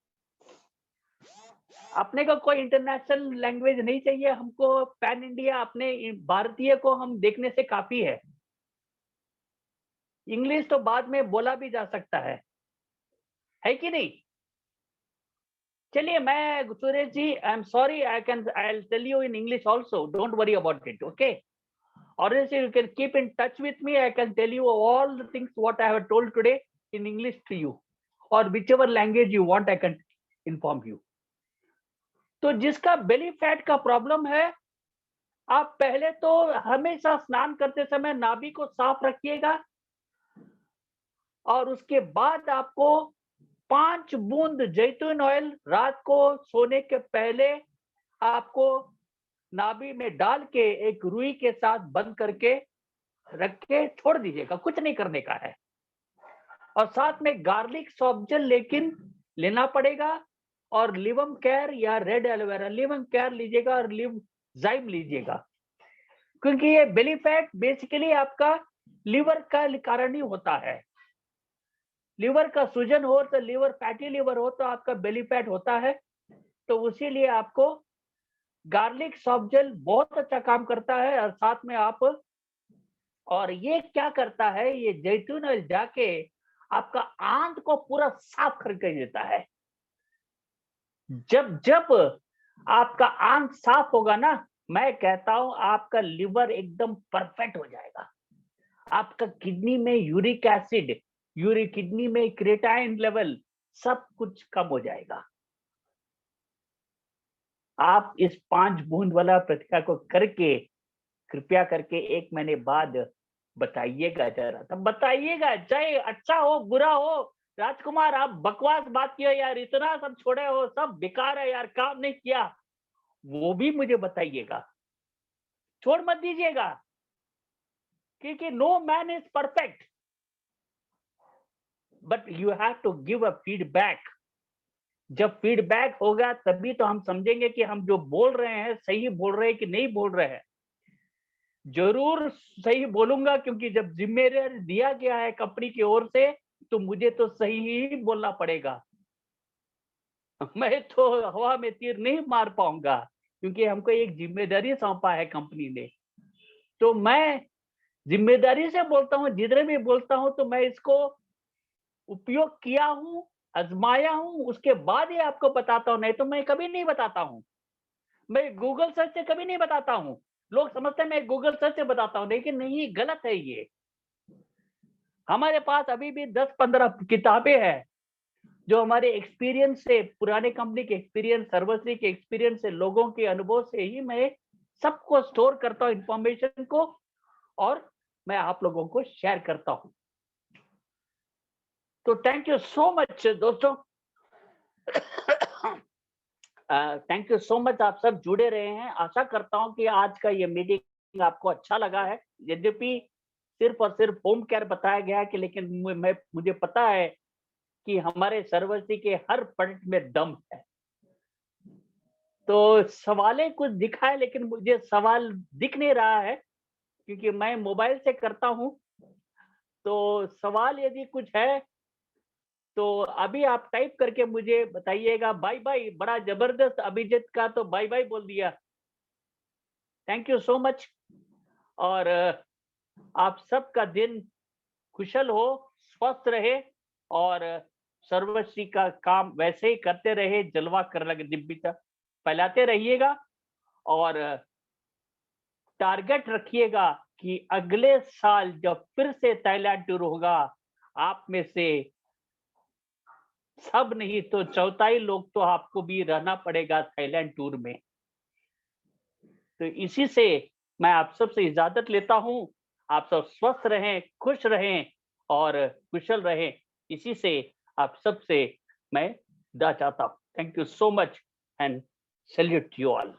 अपने को कोई इंटरनेशनल लैंग्वेज नहीं चाहिए। हमको पैन इंडिया अपने भारतीय को हम देखने से काफी है। इंग्लिश तो बाद में बोला भी जा सकता है कि नहीं। चलिए मैं Suresh ji, I am sorry, I tell you in English also, don't worry about it, okay? Or else you can keep in touch with me. I can tell you all the things what I have told today in English to you, or whichever language you want I can inform you. तो जिसका belly fat का problem है, आप पहले तो हमेशा स्नान करते समय नाभि को साफ रखिएगा, और उसके बाद आपको 5 बूंद जैतून ऑयल रात को सोने के पहले आपको नाभि में डाल के एक रुई के साथ बंद करके रख के छोड़ दीजिएगा, कुछ नहीं करने का है। और साथ में गार्लिक सॉफ्ट जेल लेकिन लेना पड़ेगा, और लिवम केयर या रेड एलोवेरा, लिवम केयर लीजिएगा और लिवजाइम लीजिएगा, क्योंकि ये बेली फैट बेसिकली आपका लिवर का कारण ही होता है। लिवर का सूजन हो तो लिवर, फैटी लिवर हो तो आपका बेली फैट होता है। तो उसीलिए आपको गार्लिक सॉफ्ट जेल बहुत अच्छा काम करता है। और साथ में आप, और ये क्या करता है, ये जैतून ऑयल जाके आपका आंत को पूरा साफ करके देता है। जब जब आपका आंत साफ होगा ना, मैं कहता हूं आपका लिवर एकदम परफेक्ट हो जाएगा। आपका किडनी में यूरिक एसिड, यूरिक किडनी में क्रिएटाइन लेवल सब कुछ कम हो जाएगा। आप इस 5 बूंद वाला प्रतिक्रिया को करके कृपया करके 1 महीने बाद बताइएगा जरा, तब बताइएगा, चाहे अच्छा हो बुरा हो। राजकुमार आप बकवास बात किए यार, इतना सब छोड़े हो, सब बेकार है यार, काम नहीं किया, वो भी मुझे बताइएगा, छोड़ मत दीजिएगा, क्योंकि no man is perfect, but you have to give a feedback. जब फीडबैक होगा तभी तो हम समझेंगे कि हम जो बोल रहे हैं सही बोल रहे हैं कि नहीं बोल रहे हैं। जरूर सही बोलूंगा, क्योंकि जब जिम्मेदारी दिया गया है कंपनी की ओर से तो मुझे तो सही ही बोलना पड़ेगा। मैं तो हवा में तीर नहीं मार पाऊंगा, क्योंकि हमको एक जिम्मेदारी सौंपा है कंपनी ने। तो मैं जिम्मेदारी से बोलता हूँ, जिधर भी बोलता हूँ तो मैं इसको उपयोग किया हूँ, आजमाया हूँ, उसके बाद ही आपको बताता हूँ, नहीं तो मैं कभी नहीं बताता हूँ। मैं गूगल सर्च से कभी नहीं बताता हूँ। लोग समझते हैं मैं गूगल सर्च से बताता हूँ, लेकिन नहीं, गलत है ये। हमारे पास अभी भी 10-15 किताबें हैं जो हमारे एक्सपीरियंस से, पुराने कंपनी के एक्सपीरियंस, सर्वश्री के एक्सपीरियंस से, लोगों के अनुभव से ही मैं सबको स्टोर करता हूँ इंफॉर्मेशन को, और मैं आप लोगों को शेयर करता हूँ। तो थैंक यू सो मच दोस्तों। थैंक यू सो मच, आप सब जुड़े रहे हैं। आशा करता हूं कि आज का ये मीटिंग आपको अच्छा लगा है। यद्यपि सिर्फ और सिर्फ होम केयर बताया गया है कि लेकिन मुझे पता है कि हमारे सर्वश्री के हर पॉइंट में दम है। तो सवालें कुछ दिखाए लेकिन मुझे सवाल दिख नहीं रहा है क्योंकि मैं मोबाइल से करता हूं। तो सवाल यदि कुछ है तो अभी आप टाइप करके मुझे बताइएगा। बाय बाय, बड़ा जबरदस्त अभिजीत का तो बाय बाय बोल दिया। Thank you so much. और आप सबका दिन कुशल हो, स्वस्थ रहे और सर्वश्री का काम वैसे ही करते रहे, जलवा कर लगे दिव्यता फैलाते रहिएगा और टारगेट रखिएगा कि अगले साल जब फिर से थाईलैंड टूर होगा, आप में से सब नहीं तो चौथाई लोग तो आपको भी रहना पड़ेगा थाईलैंड टूर में। तो इसी से मैं आप सबसे इजाजत लेता हूं। आप सब स्वस्थ रहें, खुश रहें और कुशल रहें। इसी से आप सबसे मैं विदा चाहता हूं। Thank you so much and salute you all.